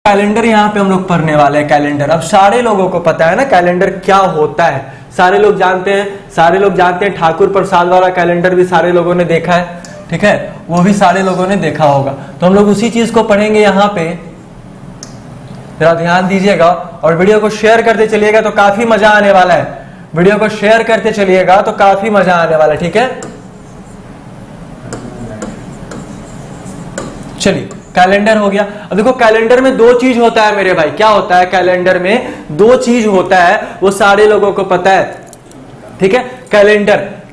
Calendar यहाँ पे हम लोग पढ़ने वाले हैं। कैलेंडर अब सारे लोगों को पता है ना कैलेंडर क्या होता है, सारे लोग जानते हैं। ठाकुर प्रसाद वाला कैलेंडर भी सारे लोगों ने देखा है, ठीक है, वो भी सारे लोगों ने देखा होगा। तो हम लोग उसी चीज को पढ़ेंगे यहाँ पे, जरा ध्यान दीजिएगा और वीडियो को शेयर करते चलिएगा तो काफी मजा आने वाला है। वीडियो को शेयर करते चलिएगा तो काफी मजा आने वाला है, ठीक है। चलिए कैलेंडर हो गया। अब देखो कैलेंडर में दो चीज होता है मेरे भाई, क्या होता है कैलेंडर में? दो चीज होता है, वो सारे लोगों को पता है, ठीक है।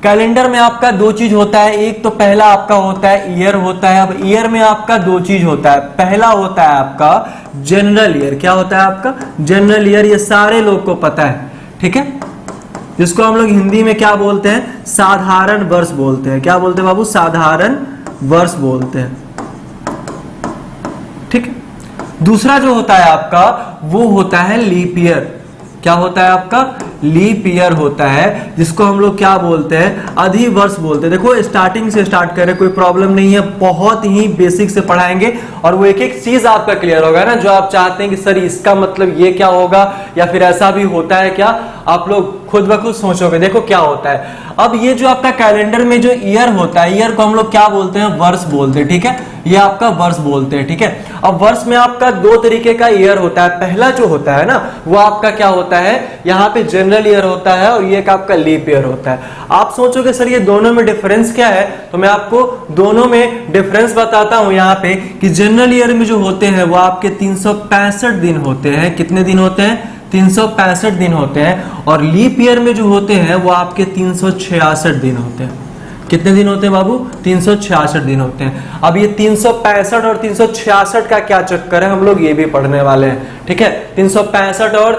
कैलेंडर में आपका दो चीज होता है, एक तो पहला आपका होता है ईयर होता है। अब ईयर में आपका दो चीज होता है, पहला होता है आपका जनरल ईयर। क्या होता है आपका? General year. ये सारे लोग को पता है, ठीक है, जिसको हम लोग हिंदी में क्या बोलते हैं? साधारण वर्ष बोलते हैं। क्या बोलते हैं बाबू? साधारण वर्ष बोलते हैं, ठीक है। दूसरा जो होता है आपका वो होता है लीप ईयर। क्या होता है आपका? लीप ईयर होता है, जिसको हम लोग क्या बोलते हैं? अधिवर्ष बोलते हैं। देखो स्टार्टिंग से स्टार्ट करें, कोई प्रॉब्लम नहीं है, बहुत ही बेसिक से पढ़ाएंगे और वो एक एक चीज आपका क्लियर होगा ना, जो आप चाहते हैं कि सर इसका मतलब ये क्या होगा या फिर ऐसा भी होता है क्या, आप लोग खुद ब खुद सोचोगे। देखो क्या होता है। अब ये जो आपका कैलेंडर में जो ईयर होता है, ईयर को हम लोग क्या बोलते हैं? वर्ष बोलते हैं, ठीक है। ये आपका वर्ष बोलते हैं, ठीक है। अब वर्ष में आपका दो तरीके का ईयर होता है। पहला जो होता है ना वो आपका क्या होता है? यहाँ पे जनरल ईयर होता है और ये एक आपका लीप ईयर होता है। आप सोचोगे सर ये दोनों में डिफरेंस क्या है, तो मैं आपको दोनों में डिफरेंस बताता हूं यहाँ पे कि जनरल ईयर में जो होते हैं वो आपके 365 दिन होते हैं। कितने दिन होते हैं? 365 दिन होते हैं। और लीप ईयर में जो होते हैं वो आपके 366 दिन होते हैं। कितने दिन होते हैं बाबू? 366 दिन होते हैं। अब ये 365 और 366 का क्या चक्कर है, हम लोग ये भी पढ़ने वाले हैं, ठीक है। 365 और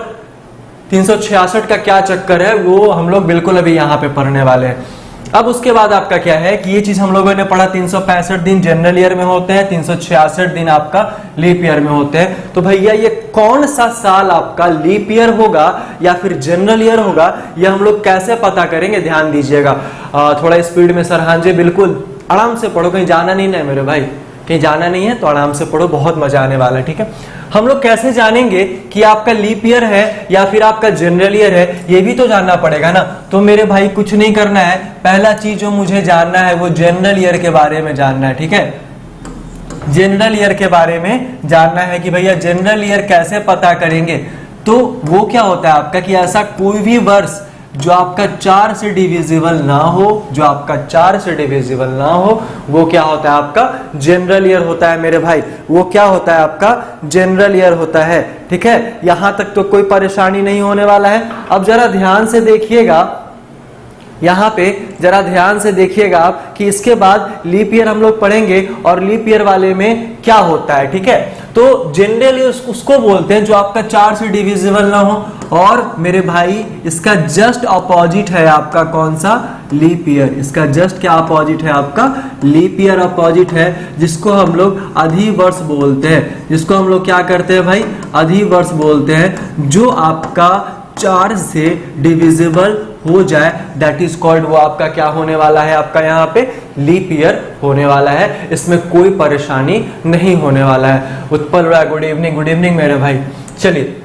366 का क्या चक्कर है वो हम लोग बिल्कुल अभी यहाँ पे पढ़ने वाले हैं। अब उसके बाद आपका क्या है कि ये चीज हम लोगों ने पढ़ा, 365 दिन जनरल ईयर में होते हैं, 366 दिन आपका लीप ईयर में होते हैं। तो भैया ये कौन सा साल आपका लीप ईयर होगा या फिर जनरल ईयर होगा, ये हम लोग कैसे पता करेंगे? ध्यान दीजिएगा थोड़ा स्पीड में सर। हाँ जी बिल्कुल, आराम से पढ़ो, कहीं जाना नहीं है मेरे भाई, कहीं जाना नहीं है तो आराम से पढ़ो, बहुत मजा आने वाला है, ठीक है। हम लोग कैसे जानेंगे कि आपका लीप ईयर है या फिर आपका जनरल ईयर है, ये भी तो जानना पड़ेगा ना। तो मेरे भाई कुछ नहीं करना है, पहला चीज जो मुझे जानना है वो जनरल ईयर के बारे में जानना है, ठीक है। जनरल ईयर के बारे में जानना है कि भैया जनरल ईयर कैसे पता करेंगे। तो वो क्या होता है आपका कि ऐसा कोई भी वर्ष जो आपका 4 से डिविजिबल ना हो, जो आपका 4 से डिविजिबल ना हो, वो क्या होता है? आपका जनरल ईयर होता है मेरे भाई। वो क्या होता है? आपका जनरल ईयर होता है, ठीक है। यहां तक तो कोई परेशानी नहीं होने वाला है। अब जरा ध्यान से देखिएगा, यहाँ पे जरा ध्यान से देखिएगा आप कि इसके बाद लीप ईयर हम लोग पढ़ेंगे और लीप ईयर वाले में क्या होता है, ठीक है। तो जनरल ईयर उसको बोलते हैं जो आपका 4 से डिविजिबल ना हो। और मेरे भाई इसका जस्ट अपोजिट है आपका कौन सा? Leap year. इसका जस्ट क्या अपोजिट है? आपका लीप ईयर अपोजिट है, जिसको हम लोग अधिवर्ष बोलते हैं। जिसको हम लोग क्या करते हैं भाई? अधिवर्ष बोलते हैं। जो आपका 4 से डिविजिबल हो जाए, दैट इज कॉल्ड, वो आपका क्या होने वाला है? आपका यहाँ पे लीप ईयर होने वाला है। इसमें कोई परेशानी नहीं होने वाला है। उत्पल राय गुड इवनिंग मेरे भाई। चलिए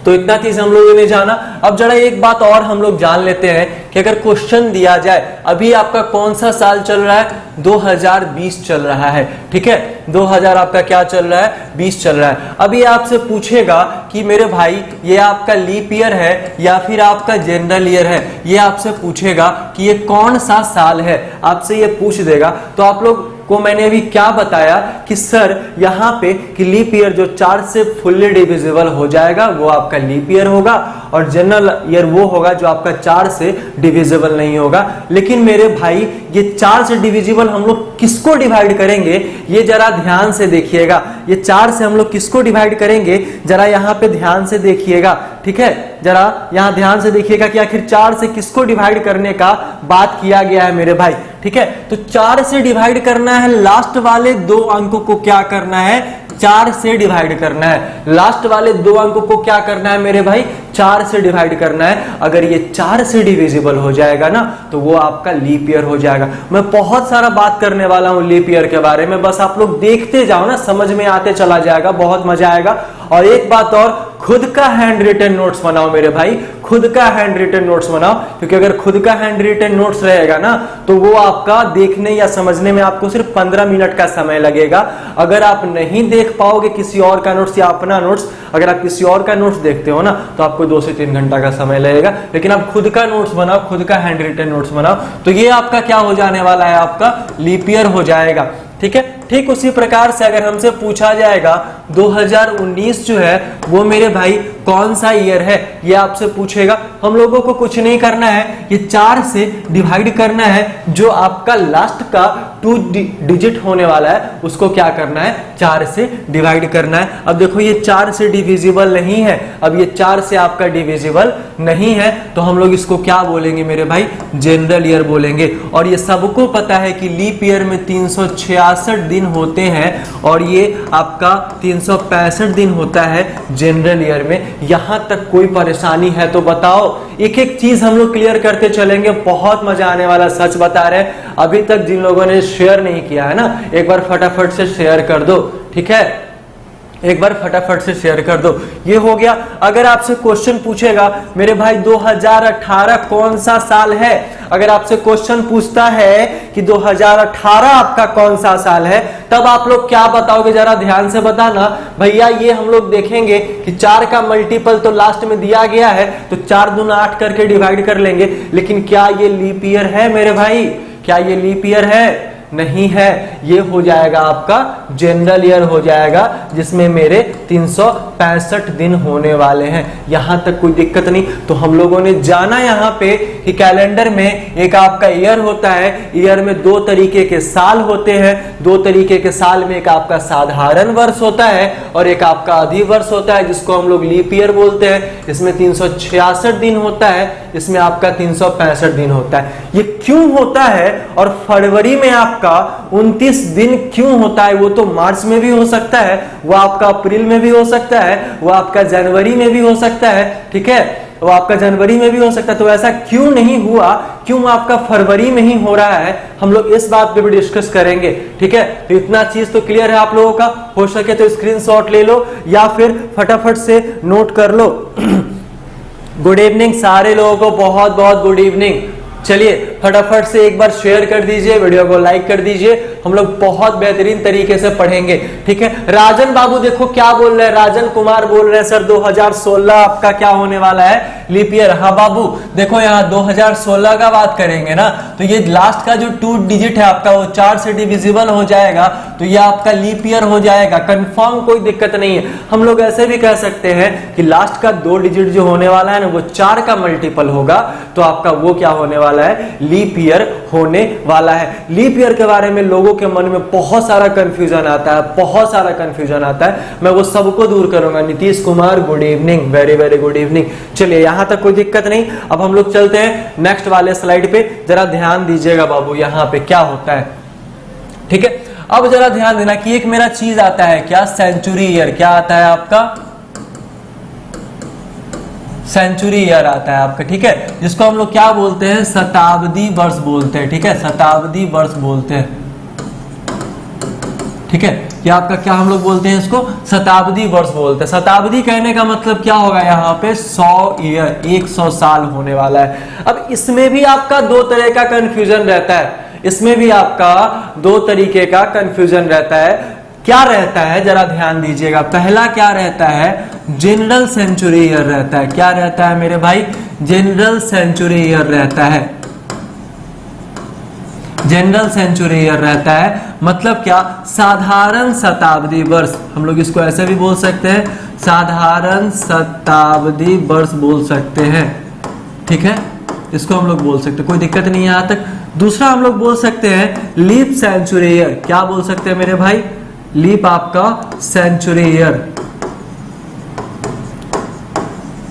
तो इतना चीज हम लोगों ने जाना। अब जरा एक बात और हम लोग जान लेते हैं कि अगर क्वेश्चन दिया जाए, अभी आपका कौन सा साल चल रहा है? 2020 चल रहा है, ठीक है। 2000 आपका क्या चल रहा है? 20 चल रहा है। अभी आपसे पूछेगा कि मेरे भाई ये आपका लीप ईयर है या फिर आपका जनरल ईयर है, ये आपसे पूछेगा कि ये कौन सा साल है, आपसे ये पूछ देगा। तो आप लोग को मैंने अभी क्या बताया कि सर यहाँ पे कि लीप ईयर जो 4 से फुल्ली डिविजिबल हो जाएगा वो आपका लीप ईयर होगा, और जनरल ईयर वो होगा जो आपका 4 से डिविजिबल नहीं होगा। लेकिन मेरे भाई ये 4 से डिविजिबल हम लोग किसको डिवाइड करेंगे, ये जरा ध्यान से देखिएगा। ये 4 से हम लोग किसको डिवाइड करेंगे, जरा यहाँ पे ध्यान से देखिएगा, ठीक है। जरा यहाँ ध्यान से देखिएगा कि आखिर 4 से किसको डिवाइड करने का बात किया गया है मेरे भाई, ठीक है। तो 4 से डिवाइड करना है, लास्ट वाले 2 अंकों को क्या करना है? 4 से डिवाइड करना है। लास्ट वाले 2 अंकों को क्या करना है मेरे भाई, 4 से डिवाइड करना है। अगर ये 4 से डिविजिबल हो जाएगा ना तो वो आपका लीप ईयर हो जाएगा। मैं बहुत सारा बात करने वाला हूं लीप ईयर के बारे में, बस आप लोग देखते जाओ ना, समझ में आते चला जाएगा, बहुत मजा आएगा। और एक बात और, खुद का हैंड रिटन नोट्स बनाओ मेरे भाई, खुद का हैंड रिटन नोट्स बनाओ, क्योंकि अगर खुद का हैंड रिटन नोट्स रहेगा ना तो वो आपका देखने या समझने में आपको सिर्फ 15 मिनट का समय लगेगा। अगर आप नहीं देख पाओगे किसी और का नोट्स या अपना नोट्स, अगर आप किसी और का नोट्स देखते हो ना तो आपको 2 से 3 घंटा का समय लगेगा। लेकिन आप खुद का नोट्स बनाओ, खुद का हैंड रिटन नोट्स बनाओ, तो ये आपका क्या हो जाने वाला है, आपका लीप ईयर हो जाएगा। ठीक है, ठीक उसी प्रकार से अगर हमसे पूछा जाएगा 2019 जो है वो मेरे भाई कौन सा ईयर है, ये आपसे पूछेगा। हम लोगों को कुछ नहीं करना है, ये 4 से डिवाइड करना है। जो आपका लास्ट का 2 डिजिट होने वाला है उसको क्या करना है, 4 से डिवाइड करना है। अब देखो ये 4 से डिविजिबल नहीं है, अब ये 4 से आपका डिविजिबल नहीं है, तो हम लोग इसको क्या बोलेंगे मेरे भाई, जनरल ईयर बोलेंगे। और ये सबको पता है कि लीप ईयर में 366 दिन होते हैं और ये आपका 365 दिन होता है जनरल ईयर में। यहां तक कोई परेशानी है तो बताओ, एक एक चीज हम लोग क्लियर करते चलेंगे, बहुत मजा आने वाला, सच बता रहे हैं। अभी तक जिन लोगों ने शेयर नहीं किया है ना, एक बार फटाफट से शेयर कर दो, ठीक है, एक बार फटाफट से शेयर कर दो। ये हो गया। अगर आपसे क्वेश्चन पूछेगा मेरे भाई 2018 कौन सा साल है, अगर आपसे क्वेश्चन पूछता है कि 2018 आपका कौन सा साल है, तब आप लोग क्या बताओगे, जरा ध्यान से बताना भैया। ये हम लोग देखेंगे कि 4 का मल्टीपल तो लास्ट में दिया गया है, तो 4 दूना 8 करके डिवाइड कर लेंगे। लेकिन क्या ये लीप ईयर है मेरे भाई, क्या ये लीप ईयर है? नहीं है। ये हो जाएगा आपका जनरल ईयर हो जाएगा, जिसमें मेरे 365 दिन होने वाले हैं। यहां तक कोई दिक्कत नहीं। तो हम लोगों ने जाना यहां पे कि कैलेंडर में एक आपका ईयर होता है, ईयर में 2 तरीके के साल होते हैं। 2 तरीके के साल में एक आपका साधारण वर्ष होता है और एक आपका अधिवर्ष होता है, जिसको हम लोग लीप ईयर बोलते हैं। इसमें 366 दिन होता है, इसमें आपका 365 दिन होता है। ये क्यों होता है? और फरवरी में आपका 29 दिन क्यों होता है? वो तो मार्च में भी हो सकता है, वो आपका अप्रैल में भी हो सकता है, वो आपका जनवरी में भी हो सकता है, ठीक है, वो आपका जनवरी में भी हो सकता है। तो ऐसा क्यों नहीं हुआ, क्यों आपका फरवरी में ही हो रहा है, हम लोग इस बात पे भी डिस्कस करेंगे, ठीक है। तो इतना चीज तो क्लियर है आप लोगों का। हो सके तो स्क्रीनशॉट ले लो या फिर फटाफट से नोट कर लो। गुड इवनिंग सारे लोगों को, बहुत बहुत गुड इवनिंग। चलिए फटाफट से एक बार शेयर कर दीजिए, वीडियो को लाइक कर दीजिए, हम लोग बहुत बेहतरीन तरीके से पढ़ेंगे, ठीक है। राजन बाबू देखो क्या बोल रहे हैं, राजन कुमार बोल रहे हैं सर 2016 आपका क्या होने वाला है, लीप ईयर। हाँ बाबू देखो यहाँ 2016 का बात करेंगे ना, तो ये लास्ट का जो 2 डिजिट है आपका वो 4 से डिविजिबल हो जाएगा, तो ये आपका लीप ईयर हो जाएगा, कंफर्म, कोई दिक्कत नहीं है। हम लोग ऐसे भी कह सकते हैं कि लास्ट का 2 डिजिट जो होने वाला है ना वो 4 का मल्टीपल होगा, तो आपका वो क्या होने वाला है, लीप ईयर होने वाला है। लीप ईयर के बारे में लोगों के मन में बहुत सारा कंफ्यूजन आता है, बहुत सारा कंफ्यूजन आता है, मैं वो सबको दूर करूंगा। Nitish Kumar good evening, very very good evening. चलिए यहां तक कोई दिक्कत नहीं। अब हम लोग चलते हैं नेक्स्ट वाले स्लाइड पे, जरा ध्यान दीजिएगा बाबू यहां पे क्या होता है, ठीक है। अब जरा ध्यान देना कि एक मेरा चीज आता है क्या, सेंचुरी ईयर। क्या आता है आपका, सेंचुरी ईयर आता है आपका, ठीक है, जिसको हम लोग क्या बोलते हैं, शताब्दी वर्ष बोलते हैं, ठीक है, शताब्दी वर्ष बोलते हैं, ठीक है। ये आपका क्या हम लोग बोलते हैं, इसको शताब्दी वर्ष बोलते हैं। शताब्दी कहने का मतलब क्या होगा, यहाँ पे 100 ईयर, 100 साल होने वाला है। अब इसमें भी आपका 2 तरह का कंफ्यूजन रहता है, इसमें भी आपका 2 तरीके का कंफ्यूजन रहता है। क्या रहता है जरा ध्यान दीजिएगा। पहला क्या रहता है, जनरल सेंचुरी ईयर रहता है। क्या रहता है मेरे भाई, जनरल सेंचुरी ईयर रहता है, जनरल सेंचुरी ईयर रहता है। मतलब क्या, साधारण शताब्दी वर्ष, हम लोग इसको ऐसे भी बोल सकते हैं, साधारण शताब्दी वर्ष बोल सकते हैं, ठीक है, इसको हम लोग बोल सकते हैं, कोई दिक्कत नहीं है यहां तक। दूसरा हम लोग बोल सकते हैं लीप सेंचुरी ईयर। क्या बोल सकते हैं मेरे भाई, लीप आपका century year,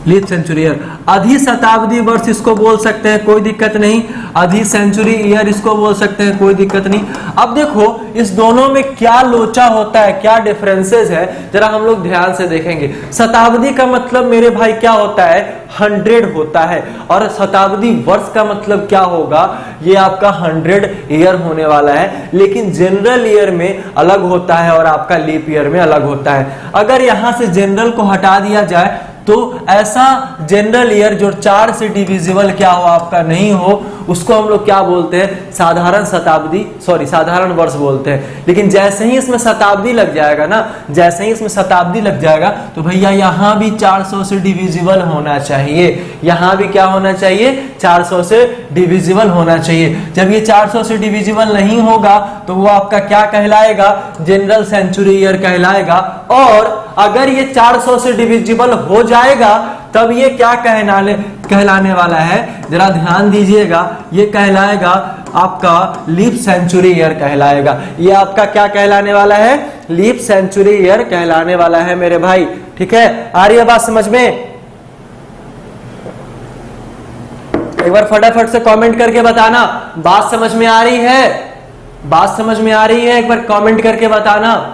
leap century year. अधि शताब्दी वर्ष इसको बोल सकते हैं, कोई दिक्कत नहीं। अधि सेंचुरी ईयर इसको बोल सकते हैं, कोई दिक्कत नहीं। अब देखो इस दोनों में क्या लोचा होता है, क्या डिफरेंसेस है, जरा हम लोग ध्यान से देखेंगे। शताब्दी का मतलब मेरे भाई क्या होता है, 100 होता है, और शताब्दी वर्ष का मतलब क्या होगा, ये आपका 100 ईयर होने वाला है। लेकिन जनरल ईयर में अलग होता है और आपका लीप ईयर में अलग होता है। अगर यहां से जनरल को हटा दिया जाए तो ऐसा जनरल ईयर जो 4 से डिविजिबल क्या हो आपका नहीं हो, उसको हम लोग क्या बोलते हैं, साधारण शताब्दी, सॉरी साधारण वर्ष बोलते हैं। लेकिन जैसे ही इसमें शताब्दी लग जाएगा ना, जैसे ही इसमें शताब्दी लग जाएगा तो भैया यहां भी 400 से डिविजिबल होना चाहिए, यहां भी क्या होना चाहिए, 400 से डिविजिबल होना चाहिए। जब ये 400 से डिविजिबल नहीं होगा तो वो आपका क्या कहलाएगा, जनरल सेंचुरी ईयर कहलाएगा। और अगर ये 400 से डिविजिबल हो जाएगा तब ये क्या कहलाने वाला है, जरा ध्यान दीजिएगा, ये कहलाएगा आपका लीप सेंचुरी ईयर कहलाएगा। ये आपका क्या कहलाने वाला है, लीप सेंचुरी ईयर कहलाने वाला है मेरे भाई। ठीक है, आ रही है बात समझ में? एक बार फटाफट से कमेंट करके बताना बात समझ में आ रही है, बात समझ में आ रही है, एक बार कमेंट करके बताना,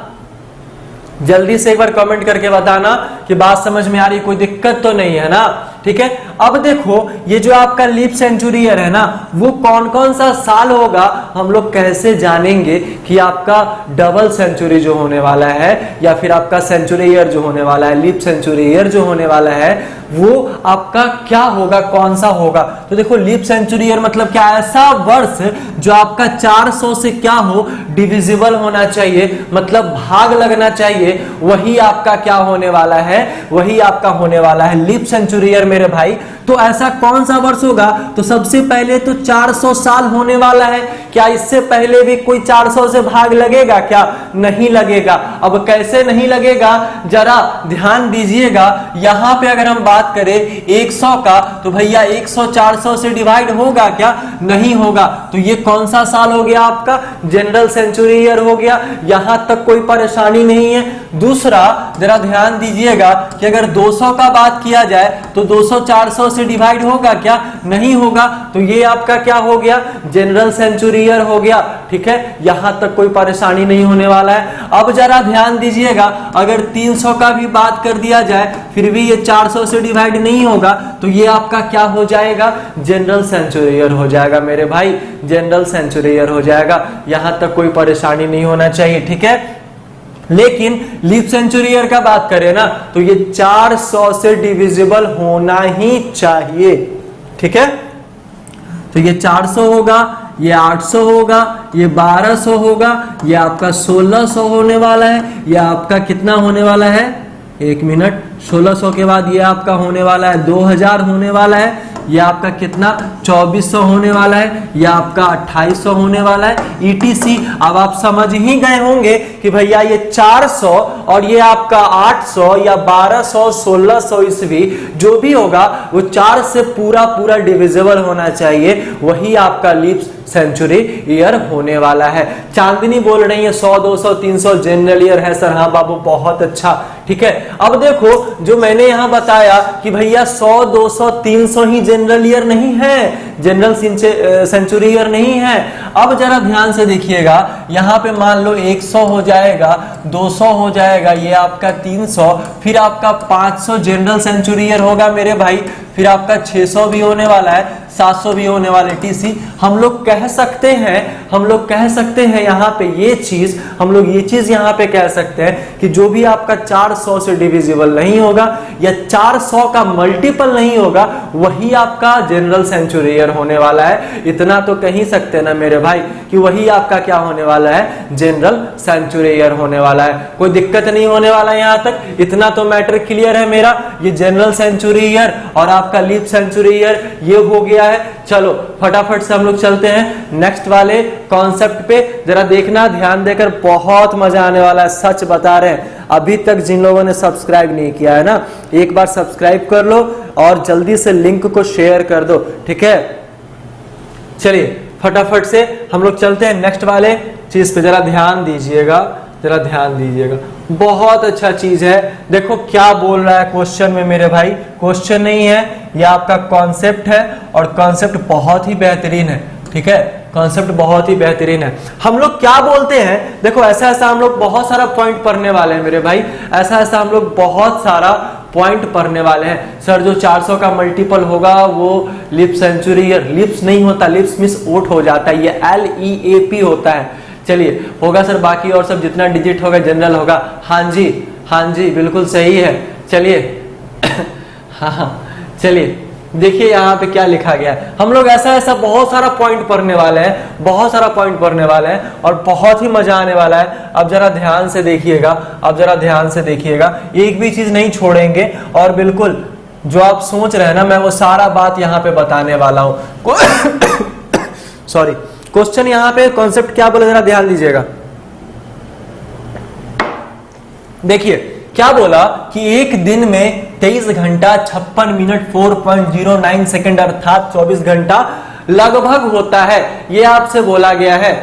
जल्दी से एक बार कमेंट करके बताना कि बात समझ में आ रही, कोई दिक्कत तो नहीं है ना। ठीक है, अब देखो ये जो आपका लीप सेंचुरी ईयर है ना, वो कौन कौन सा साल होगा, हम लोग कैसे जानेंगे कि आपका डबल सेंचुरी जो होने वाला है या फिर आपका सेंचुरी ईयर जो होने वाला है, लीप सेंचुरी ईयर जो होने वाला है, वो आपका क्या होगा, कौन सा होगा। तो देखो लीप सेंचुरी ईयर मतलब क्या, ऐसा वर्ष जो आपका 400 से क्या हो, डिविजिबल होना चाहिए, मतलब भाग लगना चाहिए, वही आपका क्या होने वाला है, वही आपका होने वाला है लीप सेंचुरी ईयर मेरे भाई। तो ऐसा कौन सा वर्ष होगा, तो सबसे पहले तो 400 साल होने वाला है। क्या इससे पहले भी कोई 400 से भाग लगेगा क्या, नहीं लगेगा। अब कैसे नहीं लगेगा, जरा ध्यान दीजिएगा, यहां पे अगर हम बात करें 100 का, तो भैया 100 400 से डिवाइड होगा क्या, नहीं होगा। तो ये कौन सा साल हो गया आपका, जनरल सेंचुरी ईयर हो गया, यहां तक कोई परेशानी नहीं है। दूसरा जरा ध्यान दीजिएगा कि अगर 200 का बात किया जाए तो 200 400 से डिवाइड होगा क्या, नहीं होगा। तो ये आपका क्या हो गया, जनरल सेंचुरी ईयर हो गया। ठीक है, यहां तक कोई परेशानी नहीं होने वाला है। अब जरा ध्यान दीजिएगा, अगर 300 का भी बात कर दिया जाए फिर भी ये 400 से डिवाइड नहीं होगा, तो ये आपका क्या हो जाएगा, जनरल सेंचुरी ईयर हो जाएगा मेरे भाई, जनरल सेंचुरी ईयर हो जाएगा। यहां तक कोई परेशानी नहीं होना चाहिए। ठीक है, लेकिन लीप सेंचुरी ईयर का बात करें ना, तो ये 400 से डिविजिबल होना ही चाहिए। ठीक है, तो ये 400 होगा, ये 800 होगा, ये 1200 होगा, ये आपका 1600 होने वाला है, ये आपका कितना होने वाला है, एक मिनट, 1600 के बाद ये आपका होने वाला है 2000 होने वाला है, ये आपका कितना 2400 होने वाला है, ये आपका 2800 होने वाला है, ETC। अब आप समझ ही गए होंगे कि भैया ये 400 और ये आपका 800 या 1200 1600 ईस्वी जो भी होगा वो 4 से पूरा पूरा डिविजिबल होना चाहिए, वही आपका लीप सेंचुरी ईयर होने वाला है। चांदनी बोल रही है 100 200 300 जनरल ईयर है सर, हाँ बाबू बहुत अच्छा। ठीक है, अब देखो जो मैंने यहां बताया कि भैया 100 200 300 ही जनरल ईयर नहीं है, जनरल सेंचुरी ईयर नहीं है। अब जरा ध्यान से देखिएगा, यहां पे मान लो 100 हो जाएगा, 200 हो जाएगा, ये आपका 300, फिर आपका 500 जनरल सेंचुरी ईयर होगा मेरे भाई, फिर आपका 600 भी होने वाला है, 700 भी होने वाले TC। हम लोग कह सकते हैं यहाँ पे ये चीज, हम लोग ये चीज यहाँ पे कह सकते हैं कि जो भी आपका 400 से डिविजिबल नहीं होगा या 400 का मल्टीपल नहीं होगा, वही आपका जनरल सेंचुरी ईयर होने वाला है। इतना तो कह ही सकते हैं ना मेरे भाई कि वही आपका क्या होने वाला है, जनरल सेंचुरी ईयर होने वाला है। कोई दिक्कत नहीं होने वाला यहाँ तक, इतना तो मैटर क्लियर है मेरा। ये जनरल सेंचुरी ईयर और आपका लीप सेंचुरी ईयर ये हो गया है। चलो फटाफट से हम लोग चलते हैं नेक्स्ट वाले कॉन्सेप्ट पे, जरा देखना ध्यान देकर, बहुत मजा आने वाला है, सच बता रहे हैं। अभी तक जिन लोगों ने सब्सक्राइब नहीं किया है ना, एक बार सब्सक्राइब कर लो और जल्दी से लिंक को शेयर कर दो। ठीक है, चलिए फटाफट से हम लोग चलते हैं नेक्स्ट वाले चीज पे, जरा ध्यान दीजिएगा, जरा ध्यान दीजिएगा। बहुत अच्छा चीज है। देखो क्या बोल रहा है क्वेश्चन में मेरे भाई, क्वेश्चन नहीं है, ये आपका कॉन्सेप्ट है और कॉन्सेप्ट बहुत ही बेहतरीन है। ठीक है, कॉन्सेप्ट बहुत ही बेहतरीन है। हम लोग क्या बोलते हैं, देखो ऐसा ऐसा हम लोग बहुत सारा पॉइंट पढ़ने वाले हैं मेरे भाई, ऐसा ऐसा हम लोग बहुत सारा पॉइंट पढ़ने वाले हैं। सर जो 400 का मल्टीपल होगा वो लिप सेंचुरी, लिप्स नहीं होता, लिप्स मिस ओट हो जाता है, ये LEAP होता है। चलिए होगा सर, बाकी और सब जितना डिजिट होगा जनरल होगा। हाँ जी बिल्कुल सही है। चलिए हाँ चलिए देखिए यहाँ पे क्या लिखा गया है। हम लोग ऐसा ऐसा बहुत सारा पॉइंट पढ़ने वाले हैं, बहुत सारा पॉइंट पढ़ने वाले हैं और बहुत ही मजा आने वाला है। अब जरा ध्यान से देखिएगा, अब जरा ध्यान से देखिएगा, एक भी चीज नहीं छोड़ेंगे और बिल्कुल जो आप सोच रहे हैं ना, मैं वो सारा बात यहाँ पे बताने वाला हूँ। सॉरी, क्वेश्चन यहाँ पे कॉन्सेप्ट क्या बोला, जरा ध्यान दीजिएगा। देखिए क्या बोला कि एक दिन में 23 घंटा 56 मिनट 4.09 सेकंड अर्थात 24 घंटा लगभग होता है, ये आपसे बोला गया है।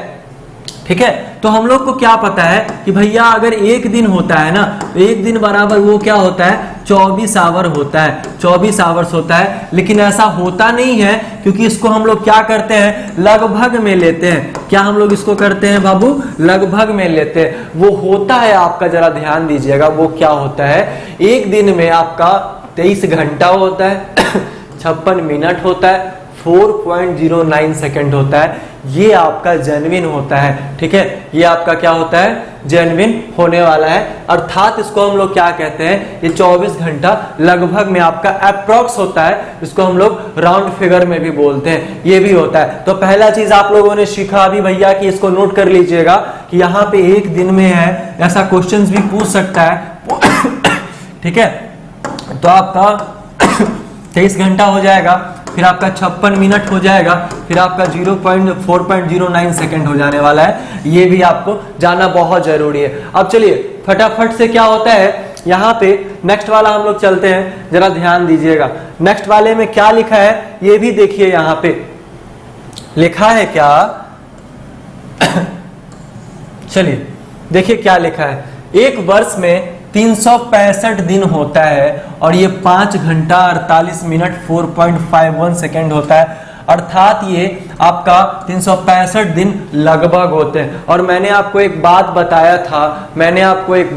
ठीक है, तो हम लोग को क्या पता है कि भैया अगर एक दिन होता है ना, तो एक दिन बराबर वो क्या होता है, 24 आवर होता है, 24 आवर्स होता है। लेकिन ऐसा होता नहीं है, क्योंकि इसको हम लोग क्या करते हैं, लगभग में लेते हैं। क्या हम लोग इसको करते हैं बाबू, लगभग में लेते हैं। वो होता है आपका, जरा ध्यान दीजिएगा, वो क्या होता है, एक दिन में आपका 23 घंटा होता है, 56 मिनट होता है, 4.09 सेकंड होता है, ये आपका जेन्युइन होता है। ठीक है, ये आपका क्या होता है, जेन्युइन होने वाला है। अर्थात इसको हम लोग क्या कहते हैं, ये 24 घंटा लगभग में आपका अप्रोक्स होता है, इसको हम लोग राउंड फिगर में भी बोलते हैं, ये भी होता है। तो पहला चीज आप लोगों ने सीखा अभी भैया कि इसको नोट कर लीजिएगा कि यहाँ पे एक दिन में है, ऐसा क्वेश्चन भी पूछ सकता है। ठीक है, तो आपका 23 घंटा हो जाएगा, फिर आपका 56 मिनट हो जाएगा, फिर आपका 4.09 सेकंड हो जाने वाला है। ये भी आपको जानना बहुत जरूरी है। अब चलिए फटाफट से क्या होता है, यहाँ पे नेक्स्ट वाला हम लोग चलते हैं, जरा ध्यान दीजिएगा। नेक्स्ट वाले में क्या लिखा है ये भी देखिए, यहाँ पे लिखा है क्या, चलिए देखिए क्या लिखा है। एक वर्ष में 365 दिन होता है और ये 5 घंटा 48 मिनट 4.51 सेकेंड होता है, अर्थात ये आपका 365 दिन लगभग होते हैं। और मैंने आपको एक बात बताया था, मैंने आपको एक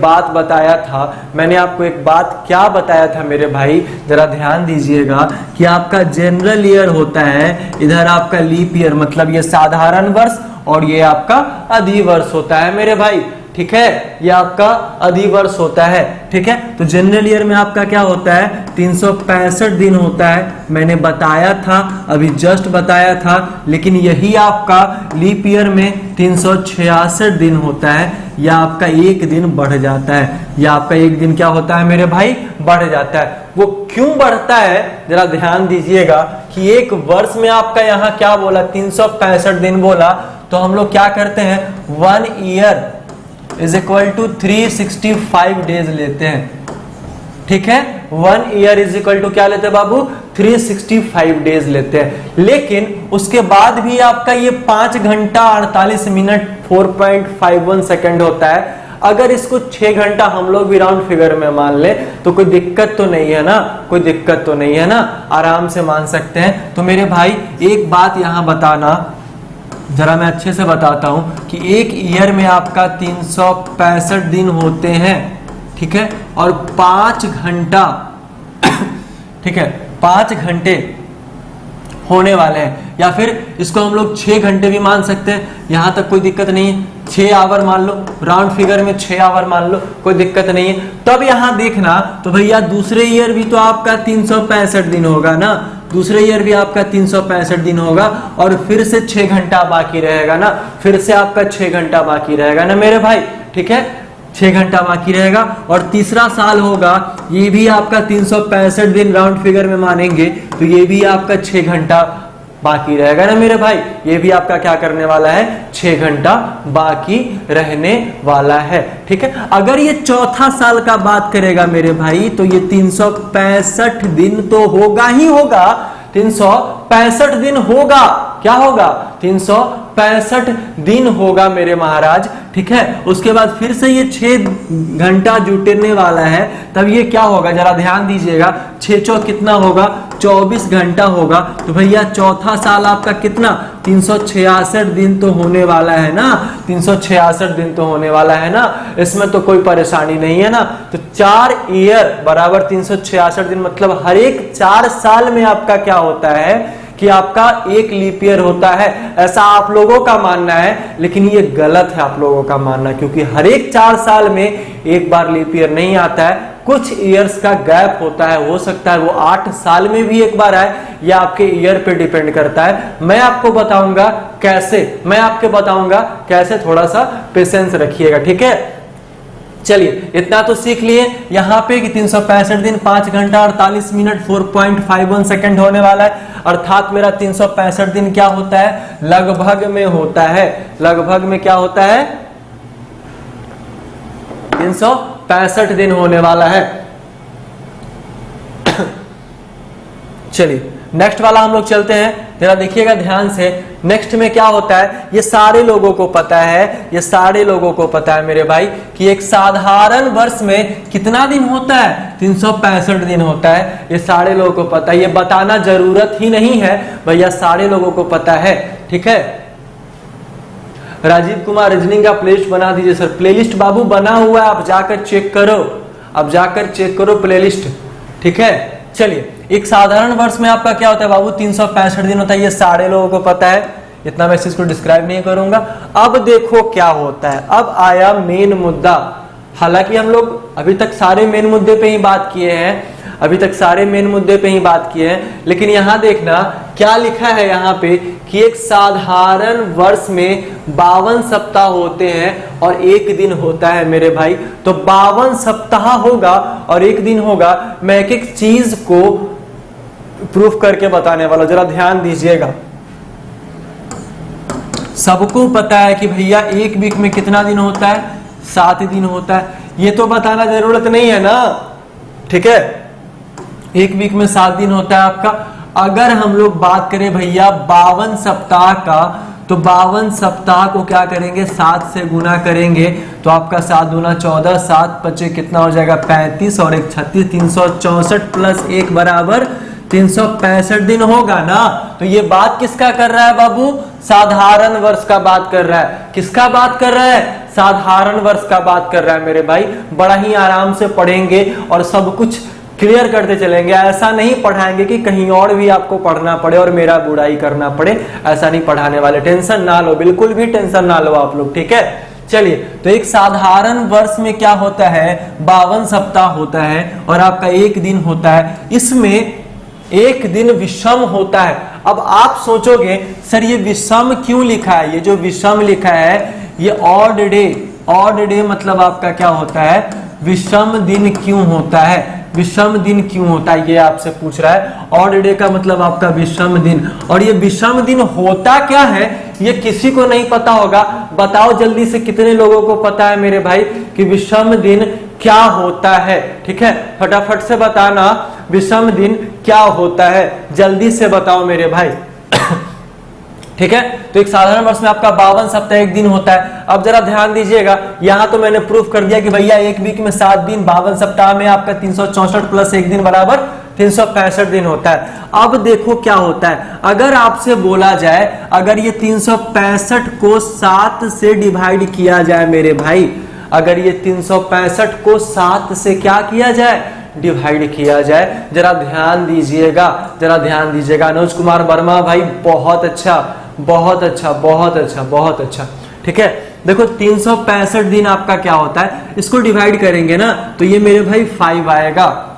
बात क्या बताया था मेरे भाई, जरा ध्यान दीजिएगा कि आपका जनरल ईयर होता है, इधर आपका लीप ईयर मतलब ये साधारण वर्ष, और ये आपका अधिवर्ष होता है मेरे भाई। ठीक है, ये आपका अधिवर्ष होता है। ठीक है, तो जनरल ईयर में आपका क्या होता है, 365 दिन होता है, मैंने बताया था, अभी जस्ट बताया था। लेकिन यही आपका लीप ईयर में 366 दिन होता है, या आपका एक दिन बढ़ जाता है, या आपका एक दिन क्या होता है मेरे भाई, बढ़ जाता है। वो क्यों बढ़ता है, जरा ध्यान दीजिएगा कि एक वर्ष में आपका यहाँ क्या बोला, 365 दिन बोला, तो हम लोग क्या करते हैं, 1 year is equal to 365 days लेते हैं। ठीक है, 1 ईयर इज इक्वल टू क्या लेते हैं बाबू, 365 डेज लेते हैं। लेकिन उसके बाद भी आपका ये 5 घंटा 48 मिनट 4.51 सेकंड होता है। अगर इसको 6 घंटा हम लोग भी राउंड फिगर में मान ले तो कोई दिक्कत तो नहीं है ना, कोई दिक्कत तो नहीं है ना, आराम से मान सकते हैं। तो मेरे भाई एक बात यहां बताना, जरा मैं अच्छे से बताता हूं कि एक ईयर में आपका 365 दिन होते हैं। ठीक है, और 5 घंटा ठीक है 5 घंटे होने वाले हैं, या फिर इसको हम लोग 6 घंटे भी मान सकते हैं, यहां तक कोई दिक्कत नहीं है। 6 आवर मान लो, राउंड फिगर में 6 आवर मान लो, कोई दिक्कत नहीं है। तब यहां देखना तो भैया दूसरे ईयर भी तो आपका 365 दिन होगा ना, दूसरे ईयर भी आपका 365 दिन होगा, और फिर से 6 घंटा बाकी रहेगा ना, फिर से आपका 6 घंटा बाकी रहेगा ना मेरे भाई। ठीक है, 6 घंटा बाकी रहेगा, और तीसरा साल होगा, ये भी आपका 365 दिन राउंड फिगर में मानेंगे, तो ये भी आपका 6 घंटा बाकी रहेगा ना मेरे भाई। ये भी आपका क्या करने वाला है, 6 घंटा बाकी रहने वाला है। ठीक है, अगर ये चौथा साल का बात करेगा मेरे भाई, तो ये 365 दिन तो होगा ही होगा, 365 दिन होगा, क्या होगा, 365 365 दिन होगा मेरे महाराज, ठीक है। उसके बाद फिर से ये 6 घंटा जुटने वाला है, तब ये क्या होगा जरा ध्यान दीजिएगा, 6 चौक कितना होगा, 24 घंटा होगा। तो भैया चौथा साल आपका कितना, 366 दिन तो होने वाला है ना, 366 दिन तो होने वाला है ना, इसमें तो कोई परेशानी नहीं है ना। तो 4 ईयर बराबर 366 दिन, मतलब हर एक 4 साल में आपका क्या होता है कि आपका एक लीप ईयर होता है, ऐसा आप लोगों का मानना है, लेकिन ये गलत है आप लोगों का मानना, क्योंकि हर एक 4 साल में एक बार लीप ईयर नहीं आता है, कुछ ईयर्स का गैप होता है, हो सकता है वो 8 साल में भी एक बार आए, या आपके ईयर पे डिपेंड करता है। मैं आपको बताऊंगा कैसे, थोड़ा सा पेशेंस रखिएगा, ठीक है। चलिए इतना तो सीख लिए यहाँ पे कि 365 दिन 5 घंटा 48 मिनट 4.51 सेकंड होने वाला है, अर्थात मेरा 365 दिन क्या होता है, लगभग में होता है, लगभग में क्या होता है, 365 दिन होने वाला है। चलिए नेक्स्ट वाला हम लोग चलते हैं, जरा देखिएगा ध्यान से। नेक्स्ट में क्या होता है, ये सारे लोगों को पता है, ये सारे लोगों को पता है मेरे भाई कि एक साधारण वर्ष में कितना दिन होता है, 365 दिन होता है। ये सारे लोगों को पता है, ये बताना जरूरत ही नहीं है भैया, सारे लोगों को पता है, ठीक है। राजीव कुमार रीजनिंग का प्लेलिस्ट बना दीजिए सर। प्लेलिस्ट बाबू बना हुआ है, आप जाकर चेक करो, आप जाकर चेक करो प्लेलिस्ट, ठीक है। चलिए एक साधारण वर्ष में आपका क्या होता है बाबू, 365 दिन होता है, ये सारे लोगों को पता है, इतना मैं इसको डिस्क्राइब नहीं करूंगा। अब देखो क्या होता है, अब आया मेन मुद्दा। हालांकि हम लोग अभी तक सारे मेन मुद्दे पे ही बात किए हैं, लेकिन यहां देखना क्या लिखा है यहाँ पे कि एक साधारण वर्ष में 52 सप्ताह होते हैं और एक दिन होता है मेरे भाई। तो 52 सप्ताह होगा और एक दिन होगा। मैं एक एक चीज को प्रूफ करके बताने वाला, जरा ध्यान दीजिएगा। सबको पता है कि भैया एक वीक में कितना दिन होता है, 7 दिन होता है, ये तो बताना जरूरत नहीं है ना, ठीक है। एक वीक में 7 दिन होता है आपका। अगर हम लोग बात करें भैया 52 सप्ताह का, तो 52 सप्ताह को क्या करेंगे, 7 से गुना करेंगे, तो आपका 7 दूना 14, 7 पचे कितना हो जाएगा 35 और 1 36, 364 प्लस 1 बराबर 365 दिन होगा ना। तो ये बात किसका कर रहा है बाबू, साधारण वर्ष का बात कर रहा है। किसका बात कर रहा है, साधारण वर्ष का बात कर रहा है मेरे भाई। बड़ा ही आराम से पढ़ेंगे और सब कुछ क्लियर करते चलेंगे। ऐसा नहीं पढ़ाएंगे कि कहीं और भी आपको पढ़ना पड़े और मेरा बुराई करना पड़े, ऐसा नहीं पढ़ाने वाले। टेंशन ना लो, बिल्कुल भी टेंशन ना लो आप लोग, ठीक है। चलिए तो एक साधारण वर्ष में क्या होता है, 52 सप्ताह होता है और आपका एक दिन होता है। इसमें एक दिन विषम होता है। अब आप सोचोगे सर ये विषम क्यों लिखा है, ये जो विषम लिखा है ये ऑड डे, ऑड डे मतलब आपका क्या होता है, विषम दिन क्यों होता है, विषम दिन क्यों होता है, ये आपसे पूछ रहा है। ऑड डे का मतलब आपका विषम दिन, और ये विषम दिन होता क्या है ये किसी को नहीं पता होगा। बताओ जल्दी से कितने लोगों को पता है मेरे भाई कि विषम दिन क्या होता है, ठीक है। फटाफट से बताना विषम दिन क्या होता है, जल्दी से बताओ मेरे भाई, ठीक है। तो एक साधारण वर्ष में आपका 52 सप्ताह एक दिन होता है। अब जरा ध्यान दीजिएगा, यहां तो मैंने प्रूफ कर दिया कि भैया एक वीक में 7 दिन, 52 सप्ताह में आपका 364 प्लस 1 दिन बराबर 365 दिन होता है। अब देखो क्या होता है, अगर आपसे बोला जाए अगर ये 365 को 7 से डिवाइड किया जाए मेरे भाई, अगर ये 365 को 7 से क्या किया जाए, डिवाइड किया जाए। जरा ध्यान दीजिएगा, जरा ध्यान दीजिएगा। अनुज कुमार वर्मा भाई बहुत अच्छा, बहुत अच्छा, बहुत अच्छा, बहुत अच्छा, ठीक है। देखो 365 दिन आपका क्या होता है, इसको डिवाइड करेंगे ना तो ये मेरे भाई 5 आएगा।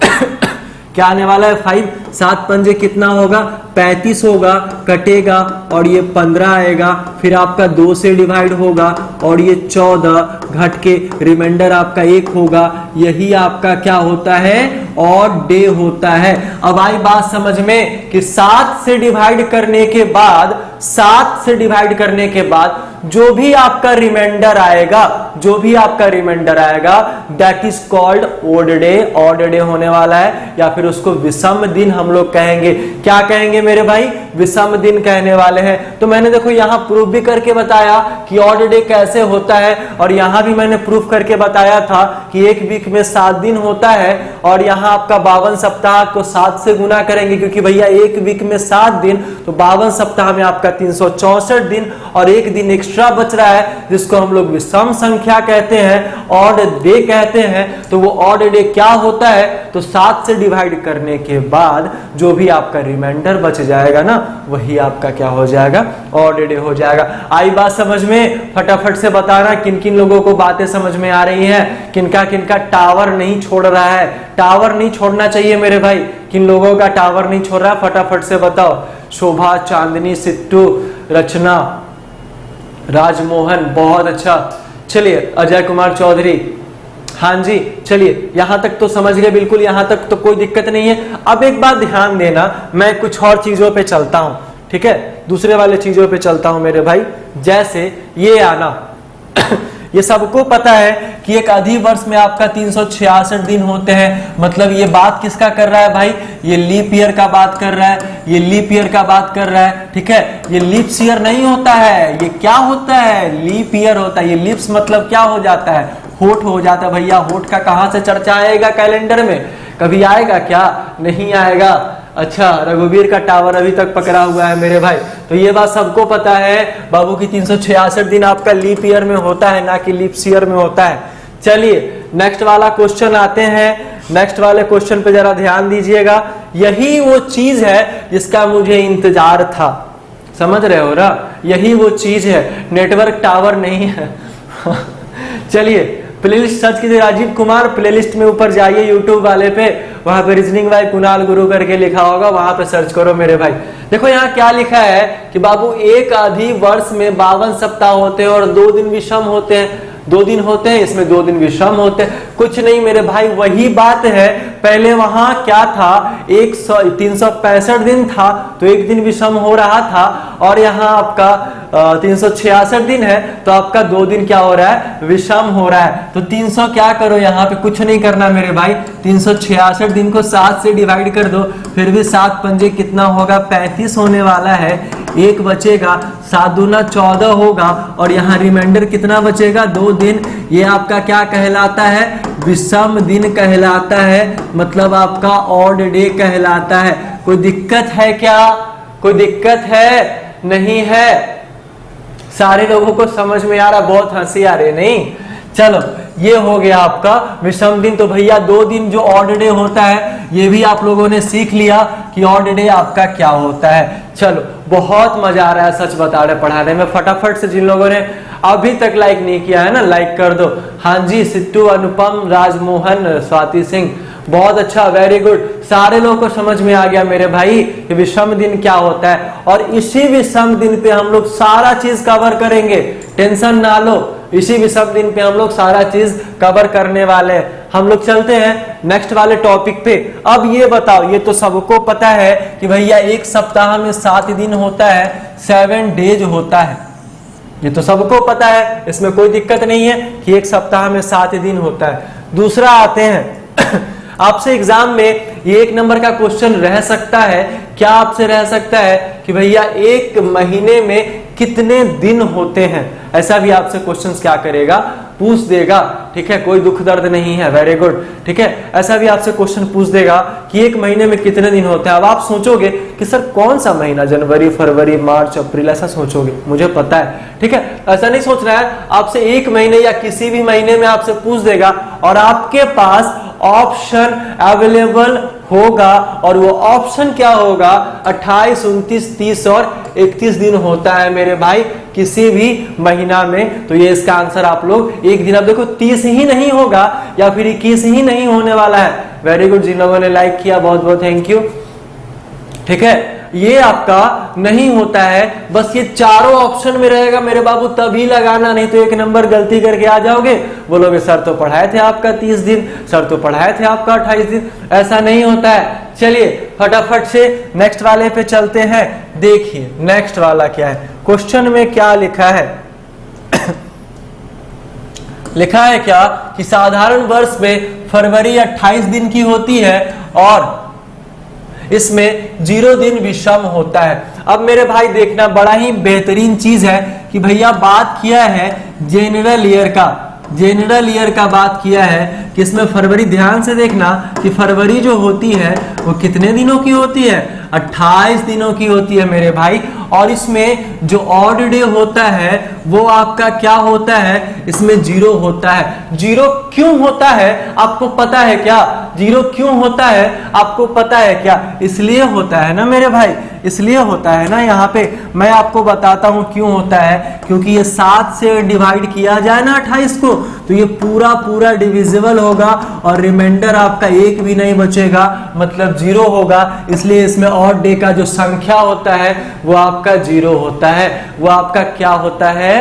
क्या आने वाला है 5, 7 पंजे कितना होगा 35 होगा, कटेगा और ये 15 आएगा, फिर आपका 2 से डिवाइड होगा और ये 14 घट के रिमाइंडर आपका 1 होगा। यही आपका क्या होता है, ऑड डे होता है। अब आई बात समझ में कि 7 से डिवाइड करने के बाद, 7 से डिवाइड करने के बाद जो भी आपका रिमाइंडर आएगा, जो भी आपका रिमाइंडर आएगा that is called odd day. Odd day होने वाला है या फिर उसको विषम दिन हम लोग कहेंगे। क्या कहेंगे मेरे भाई? विषम दिन कहने वाले हैं। तो मैंने देखो यहां प्रूफ भी करके बताया कि ऑड डे कैसे होता है, और यहां भी मैंने प्रूफ करके बताया था कि एक वीक में 7 दिन होता है, और यहां आपका 52 सप्ताह को 7 से गुना करेंगे, क्योंकि भैया एक वीक में 7 दिन, तो 52 सप्ताह में आपका 364 दिन, और एक दिन एक्स्ट्रा बच रहा है जिसको हम लोग विषम संख्या कहते हैं, ऑड डे कहते हैं। तो वो ऑड डे क्या होता है? तो 7 से डिवाइड करने के बाद जो भी आपका रिमाइंडर बच जाएगा ना, वही आपका क्या हो जाएगा? ऑड डे हो जाएगा। आई बात समझ में? फटाफट से बताना किन किन लोगों को बातें समझ में आ रही हैं, किनका किनका टावर नहीं छोड़ रहा है। टावर नहीं छोड़ना चाहिए मेरे भाई। किन लोगों का टावर नहीं छोड़ रहा है फटाफट से बताओ। शोभा, चांदनी, सिट्टू, रचना, राजमोहन, बहुत अच्छा। चलिए अजय कुमार चौधरी, हाँ जी, चलिए यहां तक तो समझ गए बिल्कुल, यहां तक तो कोई दिक्कत नहीं है। अब एक बात ध्यान देना, मैं कुछ और चीजों पे चलता हूं, ठीक है? दूसरे वाले चीजों पे चलता हूं मेरे भाई। जैसे ये आना ये सबको पता है कि एक अधिवर्ष में आपका 366 दिन होते हैं। मतलब ये बात किसका कर रहा है भाई? ये लीप ईयर का बात कर रहा है, ये लीप ईयर का बात कर रहा है, ठीक है? ये लीप्स ईयर नहीं होता है, ये क्या होता है? लीप ईयर होता है। ये लीप्स मतलब क्या हो जाता है? होठ हो जाता है भैया। होठ का कहां से चर्चा आएगा कैलेंडर में? कभी आएगा क्या? नहीं आएगा। अच्छा, रघुवीर का टावर अभी तक पकड़ा हुआ है मेरे भाई। तो ये बात सबको पता है बाबू की 366 दिन आपका लीप ईयर में होता है, ना कि लीप्स ईयर में होता है। चलिए नेक्स्ट वाला क्वेश्चन आते हैं। नेक्स्ट वाले क्वेश्चन पे जरा ध्यान दीजिएगा। यही वो चीज है जिसका मुझे इंतजार था, समझ रहे हो ना? यही वो चीज है, नेटवर्क टावर नहीं है। चलिए प्लेलिस्ट सर्च कीजिए, राजीव कुमार प्लेलिस्ट में ऊपर जाइए यूट्यूब वाले पे, वहां पे रीजनिंग बाय कुणाल गुरु करके लिखा होगा, वहां पे सर्च करो मेरे भाई। देखो यहाँ क्या लिखा है कि बाबू एक अधिवर्ष में 52 सप्ताह होते हैं और 2 दिन विषम होते हैं। 2 दिन होते हैं, इसमें 2 दिन विषम होते हैं। कुछ नहीं मेरे भाई, वही बात है। पहले वहां क्या था? 365 दिन था तो एक दिन विषम हो रहा था, और यहाँ आपका 366 दिन है तो आपका 2 दिन क्या हो रहा है? विषम हो रहा है। तो 300 क्या करो, यहाँ पे कुछ नहीं करना मेरे भाई। 366 दिन को 7 से डिवाइड कर दो, फिर भी 7 पंजे कितना होगा? 35 होने वाला है। एक बचेगा, 7 दूना 14 होगा, और यहाँ रिमाइंडर कितना बचेगा? 2 दिन। ये आपका क्या कहलाता है? विषम दिन कहलाता है, मतलब आपका ऑड डे कहलाता है। कोई दिक्कत है क्या? कोई दिक्कत है? नहीं है? सारे लोगों को समझ में आ रहा? बहुत हंसी आ रही नहीं? चलो ये हो गया आपका विषम दिन। तो भैया 2 दिन जो ऑड डे होता है, ये भी आप लोगों ने सीख लिया कि ऑड डे आपका क्या होता है। चलो बहुत मजा आ रहा है सच बता रहे पढ़ाने में। फटाफट से जिन लोगों ने अभी तक लाइक नहीं किया है ना, लाइक कर दो। हाँ जी, सिट्टू, अनुपम, राजमोहन, स्वाति सिंह, बहुत अच्छा, वेरी गुड। सारे लोगों को समझ में आ गया मेरे भाई कि विषम दिन क्या होता है, और इसी विषम दिन पे हम लोग सारा चीज कवर करेंगे। टेंशन ना लो, इसी विषम दिन पे हम लोग सारा चीज कवर करने वाले हैं। हम लोग चलते हैं नेक्स्ट वाले टॉपिक पे। अब ये बताओ, ये तो सबको पता है कि भैया एक सप्ताह में 7 दिन होता है, 7 डेज होता है। ये तो सबको पता है, इसमें कोई दिक्कत नहीं है कि एक सप्ताह में 7 दिन होता है। दूसरा आते हैं आपसे एग्जाम में ये 1 नंबर का क्वेश्चन रह सकता है। क्या आपसे रह सकता है कि भैया एक महीने में कितने दिन होते हैं? ऐसा भी आपसे क्वेश्चंस क्या करेगा? पूछ देगा, ठीक है? कोई दुख दर्द नहीं है, वेरी गुड, ठीक है? ऐसा भी आपसे क्वेश्चन पूछ देगा कि एक महीने में कितने दिन होते हैं। अब आप सोचोगे कि सर कौन सा महीना, जनवरी, फरवरी, मार्च, अप्रैल, ऐसा सोचोगे, मुझे पता है, ठीक है? ऐसा नहीं सोचना है। आपसे एक महीने या किसी भी महीने में आपसे पूछ देगा, और आपके पास ऑप्शन अवेलेबल होगा, और वो ऑप्शन क्या होगा? 28, 29, 30 और 31 दिन होता है मेरे भाई किसी भी महीना में। तो ये इसका आंसर आप लोग एक दिन, अब देखो 30 ही नहीं होगा या फिर 21 ही नहीं होने वाला है। वेरी गुड, जिन लोगों ने लाइक किया बहुत बहुत थैंक यू, ठीक है? ये आपका नहीं होता है, बस ये चारों ऑप्शन में रहेगा मेरे बाबू, तभी लगाना, नहीं तो 1 नंबर गलती करके आ जाओगे, बोलोगे सर तो पढ़ाए थे आपका 30 दिन, सर तो पढ़ाए थे आपका 28 दिन। ऐसा नहीं होता है। चलिए फटाफट से नेक्स्ट वाले पे चलते हैं। देखिए नेक्स्ट वाला क्या है, क्वेश्चन में क्या लिखा है। लिखा है क्या कि साधारण वर्ष में फरवरी 28 दिन की होती है और इसमें 0 दिन विषम होता है। अब मेरे भाई देखना, बड़ा ही बेहतरीन चीज है कि भैया बात किया है जनरल ईयर का बात किया है कि इसमें फरवरी, ध्यान से देखना कि फरवरी जो होती है वो कितने दिनों की होती है, 28 दिनों की होती है मेरे भाई। और इसमें जो ऑड डे होता है वो आपका क्या होता है, इसमें 0 होता है। 0 क्यों होता है आपको पता है क्या? 0 क्यों होता है आपको पता है क्या? इसलिए होता है ना मेरे भाई, इसलिए होता है ना। यहाँ पे मैं आपको बताता हूं क्यों होता है, क्योंकि ये 7 से डिवाइड किया जाए ना 28 को तो ये पूरा डिविजिबल होगा और रिमाइंडर आपका एक भी नहीं बचेगा, मतलब 0 होगा। इसलिए इसमें ऑड डे का जो संख्या होता है वो आपका 0 होता है, वो आपका क्या होता है,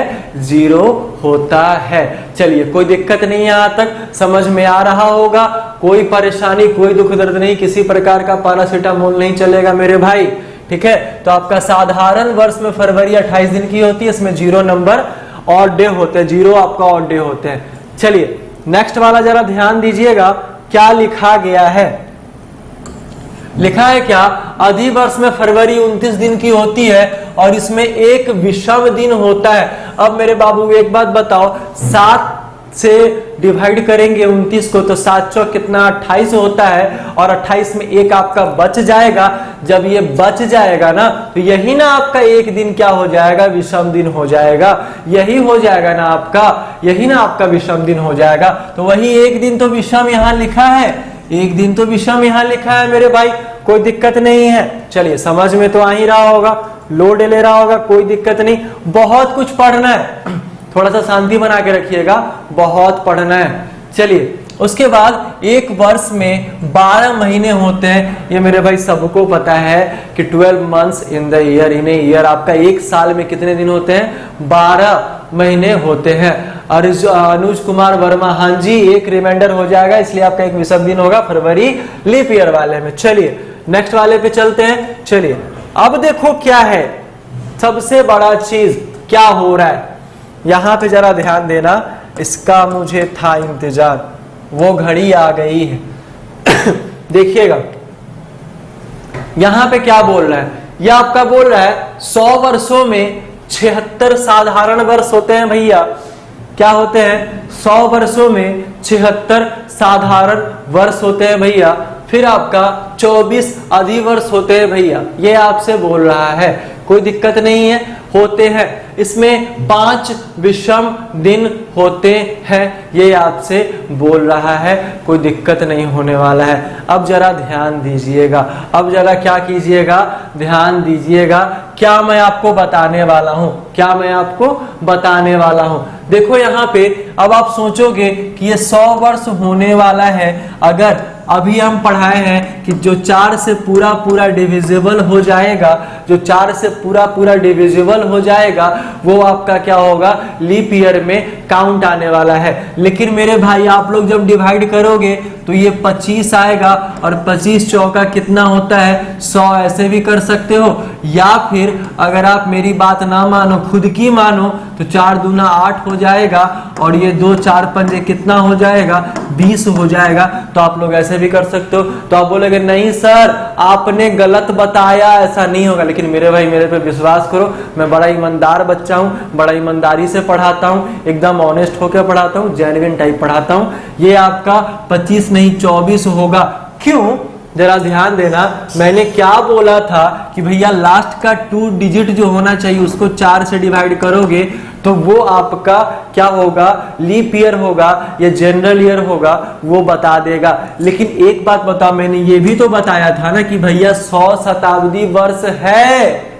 0 होता है। चलिए कोई दिक्कत नहीं है, यहां तक समझ में आ रहा होगा। कोई परेशानी, कोई दुख दर्द नहीं, किसी प्रकार का पैरासीटामोल नहीं चलेगा मेरे भाई, ठीक है। तो आपका साधारण वर्ष में फरवरी 28 दिन की होती है, इसमें 0 नंबर ऑड डे होते हैं, 0 आपका ऑड डे होते हैं। चलिए नेक्स्ट वाला जरा ध्यान दीजिएगा, क्या लिखा गया है। लिखा है क्या, अधिवर्ष में फरवरी 29 दिन की होती है और इसमें एक विषम दिन होता है। अब मेरे बाबू एक बात बताओ, 7 से डिवाइड करेंगे 29 को तो 7 चौक कितना, 28 होता है और 28 में एक आपका बच जाएगा। जब ये बच जाएगा ना तो यही ना आपका एक दिन क्या हो जाएगा, विषम दिन हो जाएगा। यही हो जाएगा ना आपका, यही ना आपका विषम दिन हो जाएगा। तो वही एक दिन तो विषम यहाँ लिखा है, एक दिन तो विषम यहाँ लिखा है मेरे भाई, कोई दिक्कत नहीं है। चलिए समझ में तो आ ही रहा होगा, लोड ले रहा होगा, कोई दिक्कत नहीं। बहुत कुछ पढ़ना है, थोड़ा सा शांति बना के रखिएगा, बहुत पढ़ना है। चलिए उसके बाद एक वर्ष में 12 महीने होते हैं, ये मेरे भाई सबको पता है कि 12 months in the year, in a year. आपका एक साल में कितने दिन होते हैं, 12 महीने होते हैं। और अनुज कुमार वर्मा, हाँ जी, एक रिमाइंडर हो जाएगा, इसलिए आपका एक विषम दिन होगा फरवरी लीप ईयर वाले में। चलिए नेक्स्ट वाले पे चलते हैं। चलिए अब देखो क्या है सबसे बड़ा चीज, क्या हो रहा है यहां पे, जरा ध्यान देना। इसका मुझे था इंतजार, वो घड़ी आ गई है। देखिएगा यहां पे क्या बोल रहा है, ये आपका बोल रहा है 100 वर्षों में 76 साधारण वर्ष होते हैं भैया। क्या होते हैं, 100 वर्षों में 76 साधारण वर्ष होते हैं भैया। फिर आपका 24 अधिवर्ष होते हैं भैया, ये आपसे बोल रहा है, कोई दिक्कत नहीं है, होते हैं। इसमें 5 विषम दिन होते हैं, ये आपसे बोल रहा है, कोई दिक्कत नहीं होने वाला है। अब जरा ध्यान दीजिएगा, अब जरा क्या कीजिएगा, ध्यान दीजिएगा, क्या मैं आपको बताने वाला हूं, क्या मैं आपको बताने वाला हूं। देखो यहाँ पे अब आप सोचोगे कि ये 100 वर्ष होने वाला है। अगर अभी हम पढ़ाए हैं कि जो 4 से पूरा डिविजिबल हो जाएगा, जो 4 से पूरा डिविजिबल हो जाएगा वो आपका क्या होगा, लीप ईयर में काउंट आने वाला है। लेकिन मेरे भाई आप लोग जब डिवाइड करोगे तो ये 25 आएगा और 25 चौका कितना होता है, 100। ऐसे भी कर सकते हो, या फिर अगर आप मेरी बात ना मानो, खुद की मानो, तो 4 दूना 8 हो जाएगा और ये 2 4 पंजे कितना हो जाएगा, 20 हो जाएगा। तो आप लोग ऐसे भी कर सकते हो। तो आप बोलेंगे नहीं सर आपने गलत बताया, ऐसा नहीं होगा। लेकिन मेरे भाई मेरे पे विश्वास करो, मैं बड़ा ईमानदार बच्चा हूँ, बड़ा ईमानदारी से पढ़ाता हूँ, एकदम ऑनेस्ट होकर पढ़ाता हूँ, जेन्युइन टाइप पढ़ाता हूँ। ये आपका 25 नहीं 24 होगा। क्यों, जरा ध्यान देना, मैंने क्या बोला था कि भैया लास्ट का 2 डिजिट जो होना चाहिए उसको 4 से डिवाइड करोगे तो वो आपका क्या होगा, लीप ईयर होगा या जनरल ईयर होगा, वो बता देगा। लेकिन एक बात बताओ, मैंने ये भी तो बताया था ना कि भैया 100 शताब्दी वर्ष है,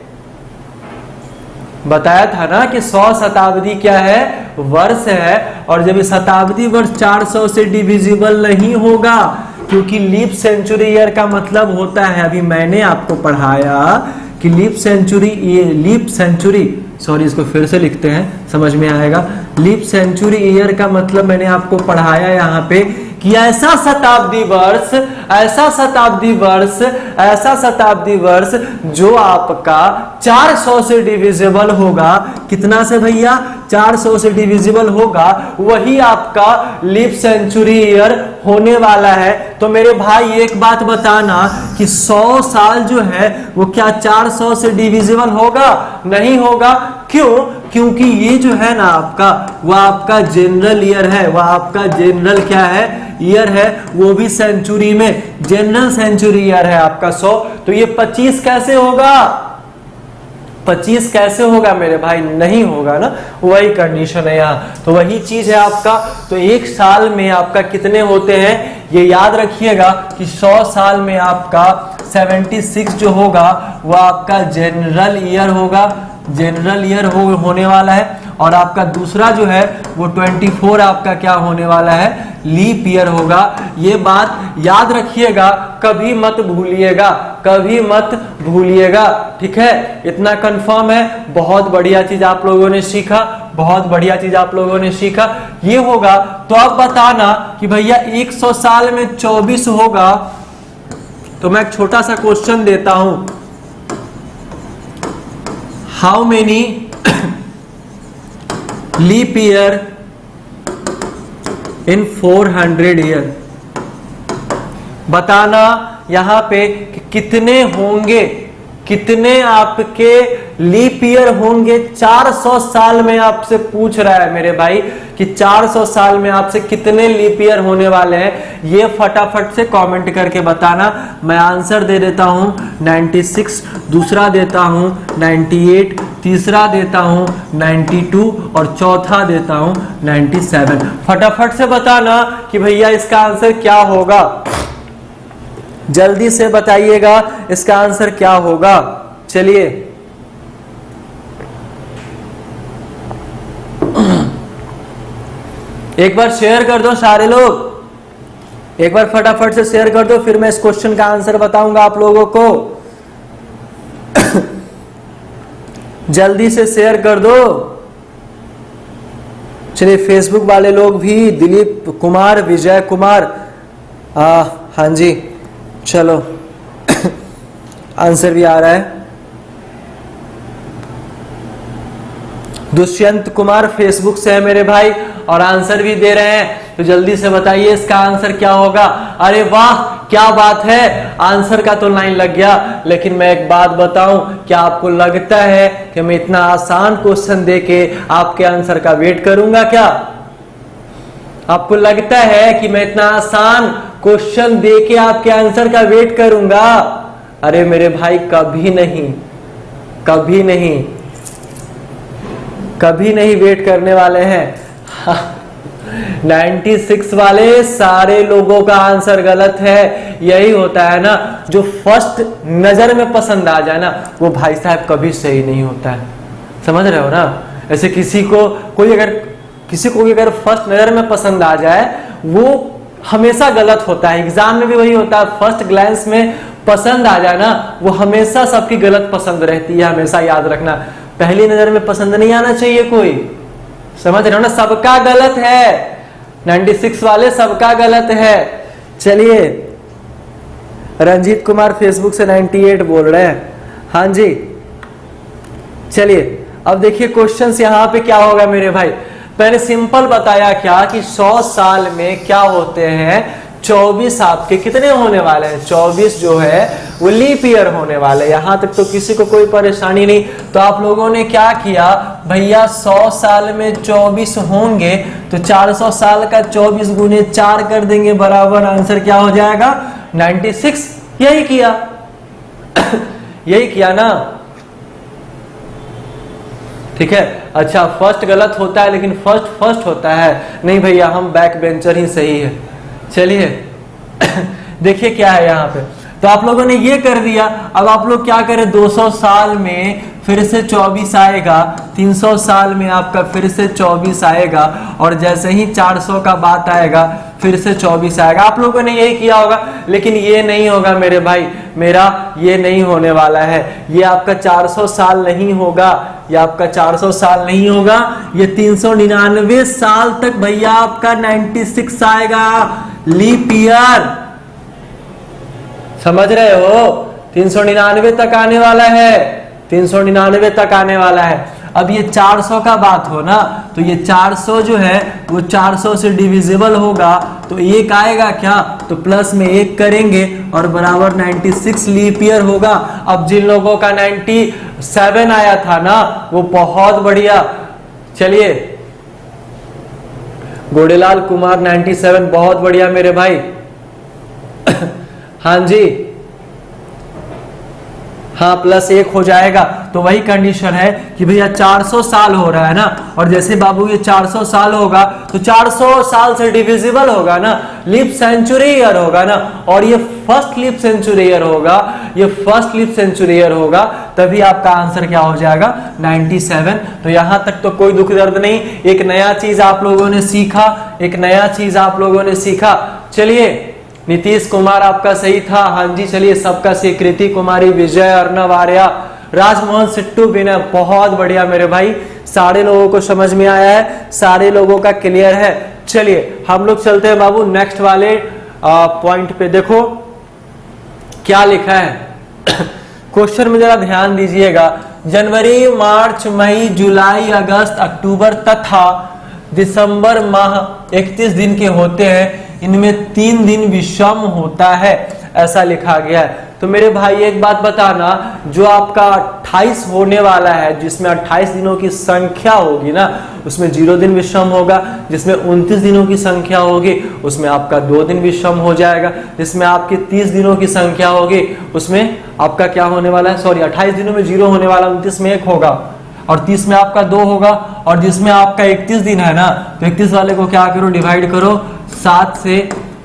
बताया था ना कि 100 शताब्दी क्या है, वर्ष है। और जब ये शताब्दी वर्ष 400 से डिविजिबल नहीं होगा, क्योंकि लीप सेंचुरी ईयर का मतलब होता है, अभी मैंने आपको पढ़ाया कि लीप सेंचुरी सॉरी इसको फिर से लिखते हैं समझ में आएगा। लीप सेंचुरी ईयर का मतलब मैंने आपको पढ़ाया यहाँ पे कि ऐसा शताब्दी वर्ष जो आपका 400 से डिविजिबल होगा। कितना से भैया? 400 से डिविजिबल होगा, वही आपका लीप सेंचुरी ईयर होने वाला है। तो मेरे भाई एक बात बताना कि 100 साल जो है वो क्या 400 से डिविजिबल होगा? नहीं होगा। क्यों? क्योंकि ये जो है ना आपका, वह आपका जनरल ईयर है, वह आपका जनरल क्या है? ईयर है, वो भी सेंचुरी में, जनरल सेंचुरी ईयर है आपका 100। तो ये 25 कैसे होगा? 25 कैसे होगा मेरे भाई? नहीं होगा ना, वही कंडीशन है यहाँ। तो वही चीज है आपका। तो एक साल में आपका कितने होते हैं ये याद रखिएगा कि 100 साल में आपका 76 जो होगा वह आपका जनरल ईयर होगा, जनरल ईयर होने वाला है। और आपका दूसरा जो है वो 24 आपका क्या होने वाला है? लीप ईयर होगा। ये बात याद रखिएगा, कभी मत भूलिएगा, कभी मत भूलिएगा, ठीक है? इतना कंफर्म है। बहुत बढ़िया चीज आप लोगों ने सीखा, बहुत बढ़िया चीज आप लोगों ने सीखा। ये होगा तो अब बताना कि भैया 100 साल में 24 होगा। तो मैं एक छोटा सा क्वेश्चन देता हूं, how many leap year in 400 year? बताना यहां पे कि कितने होंगे, कितने आपके लीप ईयर होंगे 400 साल में। आपसे पूछ रहा है मेरे भाई कि 400 साल में आपसे कितने लीप ईयर होने वाले हैं। ये फटाफट से कमेंट करके बताना। मैं आंसर दे देता हूं 96, दूसरा देता हूं 98, तीसरा देता हूं 92 और चौथा देता हूं 97। फटाफट से बताना कि भैया इसका आंसर क्या होगा। जल्दी से बताइएगा इसका आंसर क्या होगा। चलिए एक बार शेयर कर दो सारे लोग, एक बार फटाफट से शेयर कर दो, फिर मैं इस क्वेश्चन का आंसर बताऊंगा आप लोगों को। जल्दी से शेयर कर दो। चलिए फेसबुक वाले लोग भी, दिलीप कुमार, विजय कुमार, हाँ जी, चलो आंसर भी आ रहा है। दुष्यंत कुमार फेसबुक से है मेरे भाई और आंसर भी दे रहे हैं। तो जल्दी से बताइए इसका आंसर क्या होगा। अरे वाह क्या बात है, आंसर का तो लाइन लग गया। लेकिन मैं एक बात बताऊं, क्या आपको लगता है कि मैं इतना आसान क्वेश्चन देके आपके आंसर का वेट करूंगा? क्या आपको लगता है कि मैं इतना आसान क्वेश्चन देके आपके आंसर का वेट करूंगा? अरे मेरे भाई कभी नहीं, कभी नहीं, कभी नहीं वेट करने वाले हैं। 96 वाले सारे लोगों का आंसर गलत है। यही होता है ना, जो फर्स्ट नजर में पसंद आ जाए ना वो भाई साहब कभी सही नहीं होता है। समझ रहे हो ना? ऐसे किसी को भी अगर फर्स्ट नजर में पसंद आ जाए वो हमेशा गलत होता है। एग्जाम में भी वही होता है, फर्स्ट ग्लैंस में पसंद आ जाए ना वो हमेशा सबकी गलत पसंद रहती है। हमेशा याद रखना, पहली नजर में पसंद नहीं आना चाहिए कोई। समझ रहे हो ना? सबका गलत है। 96 वाले सबका गलत है। चलिए रंजीत कुमार फेसबुक से 98 बोल रहे हैं। हाँ जी चलिए अब देखिए क्वेश्चंस यहाँ पे क्या होगा मेरे भाई। मैंने सिंपल बताया क्या कि 100 साल में क्या होते हैं 24 आपके कितने होने वाले हैं? 24 जो है वो लीप ईयर होने वाले। यहां तक तो किसी को कोई परेशानी नहीं। तो आप लोगों ने क्या किया भैया, 100 साल में 24 होंगे तो 400 साल का 24 गुने 4 कर देंगे, बराबर आंसर क्या हो जाएगा? 96। यही किया यही किया ना, ठीक है। अच्छा फर्स्ट गलत होता है लेकिन फर्स्ट होता है। नहीं भैया हम बैक बेंचर ही सही है। चलिए देखिए क्या है यहाँ पे। तो आप लोगों ने ये कर दिया। अब आप लोग क्या करें, 200 साल में फिर से 24 आएगा, 300 साल में आपका फिर से 24 आएगा और जैसे ही 400 का बात आएगा फिर से 24 आएगा। आप लोगों ने यही किया होगा। लेकिन ये नहीं होगा मेरे भाई, मेरा ये नहीं होने वाला है। ये आपका 400 साल नहीं होगा, ये आपका 400 साल नहीं होगा, ये 399 साल तक भैया आपका 96 आएगा। लीप ईयर, समझ रहे हो? 399 तक आने वाला है, 399 तक आने वाला है। अब ये 400 का बात हो ना, तो ये 400 जो है वो 400 से डिविजिबल होगा, तो एक आएगा क्या, तो प्लस में एक करेंगे और बराबर 96 लीप ईयर होगा। अब जिन लोगों का 97 आया था ना, वो बहुत बढ़िया। चलिए, गोडेलाल कुमार 97, बहुत बढ़िया मेरे भाई। हाँ जी, हाँ, प्लस एक हो जाएगा। तो वही कंडीशन है कि भैया 400 साल हो रहा है ना, और जैसे बाबू ये 400 साल होगा तो 400 साल से डिविजिबल होगा ना, लीप सेंचुरी ईयर होगा ना, और ये फर्स्ट लीप सेंचुरी ईयर होगा, ये फर्स्ट लीप सेंचुरी ईयर होगा, तभी आपका आंसर क्या हो जाएगा, 97। तो यहां तक तो कोई दुख दर्द नहीं, एक नया चीज आप लोगों ने सीखा, एक नया चीज आप लोगों ने सीखा। चलिए, नीतीश कुमार आपका सही था, हाँ जी। चलिए, सबका स्वीकृति कुमारी, विजय, अर्णव आर्या, राजमोहन सिट्टू, विनय, बहुत बढ़िया मेरे भाई। सारे लोगों को समझ में आया है, सारे लोगों का क्लियर है। चलिए, हम लोग चलते हैं बाबू नेक्स्ट वाले पॉइंट पे। देखो क्या लिखा है क्वेश्चन में, जरा ध्यान दीजिएगा। जनवरी, मार्च, मई, जुलाई, अगस्त, अक्टूबर तथा दिसंबर माह 31 दिन के होते हैं, इनमें 3 दिन विषम होता है, ऐसा लिखा गया है। तो मेरे भाई एक बात बताना, जो आपका 28 होने वाला है, जिसमें 28 दिनों की संख्या होगी ना, उसमें 0 दिन विषम होगा। जिसमें 29 दिनों की संख्या होगी, उसमें आपका 2 दिन विषम हो जाएगा। जिसमें आपकी 30 दिनों की संख्या होगी, उसमें आपका क्या होने वाला है, सॉरी, 28 दिनों में 0 होने वाला, 29 में 1 होगा, और 30 में आपका 2 होगा। और जिसमें आपका 31 दिन है ना, तो 31 वाले को क्या करो, डिवाइड करो 7 से,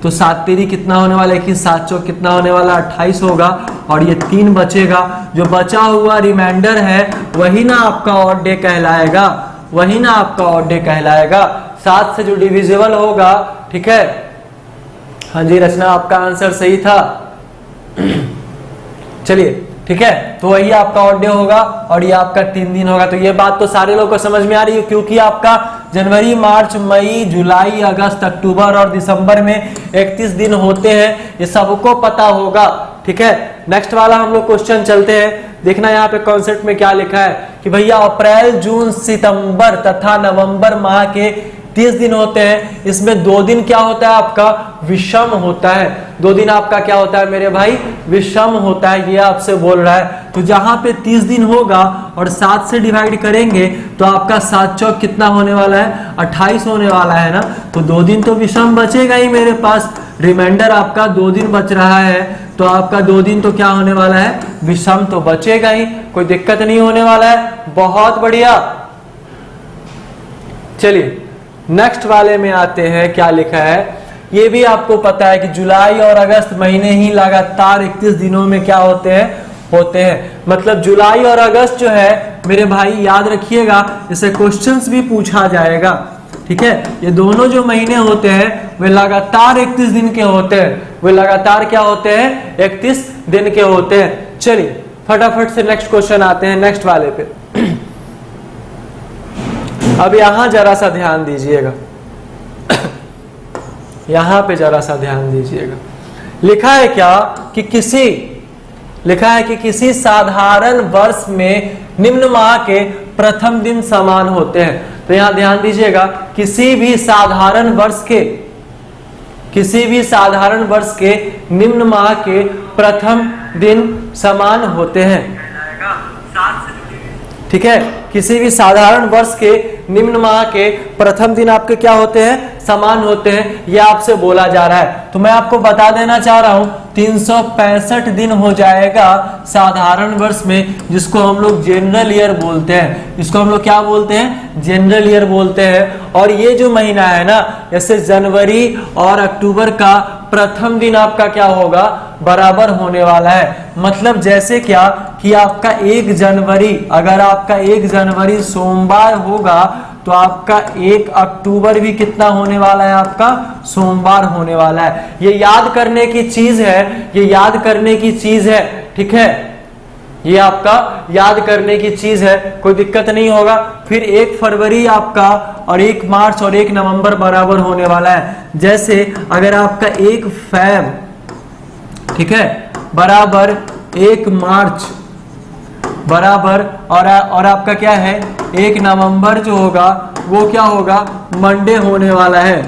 तो 7 तेरी कितना होने वाला है कि 7 चौक कितना होने वाला, 28 होगा, और ये 3 बचेगा। जो बचा हुआ रिमाइंडर है वही ना आपका ऑड डे कहलाएगा, वही ना आपका ऑड डे कहलाएगा। 7 से जो डिविजिबल होगा, ठीक है। हाँ जी रचना, आपका आंसर सही था। चलिए, ठीक है, तो वही आपका ऑड डे होगा, और ये आपका 3 दिन होगा। तो ये बात तो सारे लोगों को समझ में आ रही है, क्योंकि आपका जनवरी, मार्च, मई, जुलाई, अगस्त, अक्टूबर और दिसंबर में 31 दिन होते हैं, ये सबको पता होगा, ठीक है। नेक्स्ट वाला हम लोग क्वेश्चन चलते हैं। देखना यहाँ पे कॉन्सेप्ट में क्या लिखा है कि भैया अप्रैल, जून, सितंबर तथा नवंबर माह के 30 दिन होते हैं, इसमें 2 दिन क्या होता है आपका, विषम होता है। 2 दिन आपका क्या होता है मेरे भाई, विषम होता है, ये आपसे बोल रहा है। तो जहां पे 30 दिन होगा और 7 से डिवाइड करेंगे, तो आपका 7 चौक कितना होने वाला है, 28 होने वाला है ना। तो 2 दिन तो विषम बचेगा ही मेरे पास, रिमाइंडर आपका 2 दिन बच रहा है, तो आपका 2 दिन तो क्या होने वाला है, विषम तो बचेगा ही, कोई दिक्कत नहीं होने वाला है। बहुत बढ़िया। चलिए नेक्स्ट वाले में आते हैं, क्या लिखा है, ये भी आपको पता है कि जुलाई और अगस्त महीने ही लगातार 31 दिनों में क्या होते हैं। मतलब जुलाई और अगस्त जो है मेरे भाई याद रखिएगा, इसे क्वेश्चंस भी पूछा जाएगा, ठीक है। ये दोनों जो महीने होते हैं वे लगातार 31 दिन के होते हैं, वे लगातार क्या होते हैं, 31 दिन के होते हैं। चलिए फटाफट से नेक्स्ट क्वेश्चन आते हैं, नेक्स्ट वाले पे। अब यहां जरा सा ध्यान दीजिएगा, यहां पे जरा सा ध्यान दीजिएगा। लिखा है क्या कि किसी साधारण वर्ष में निम्न माह के प्रथम दिन समान होते हैं। तो यहां ध्यान दीजिएगा, किसी भी साधारण वर्ष के निम्न माह के प्रथम दिन समान होते हैं, ठीक है। किसी भी साधारण वर्ष के निम्न माह के प्रथम दिन आपके क्या होते हैं, समान होते हैं, यह आपसे बोला जा रहा है। तो मैं आपको बता देना चाह रहा हूं 365 दिन हो जाएगा साधारण वर्ष में, जिसको हम लोग जनरल ईयर बोलते हैं। इसको हम लोग क्या बोलते हैं, जनरल ईयर बोलते हैं। और ये जो महीना है ना, जैसे जनवरी और अक्टूबर का प्रथम दिन आपका क्या होगा, बराबर होने वाला है। मतलब जैसे क्या कि आपका 1 जनवरी, अगर आपका 1 जनवरी सोमवार होगा, तो आपका 1 अक्टूबर भी कितना होने वाला है, आपका सोमवार होने वाला है। ये याद करने की चीज है, ये याद करने की चीज है, ठीक है। ये आपका याद करने की चीज है, कोई दिक्कत नहीं होगा। फिर 1 फरवरी आपका और 1 मार्च और 1 नवंबर बराबर होने वाला है। जैसे अगर आपका 1 फैब, ठीक है, बराबर 1 मार्च बराबर और आपका क्या है 1 नवंबर जो होगा वो क्या होगा, मंडे होने वाला है।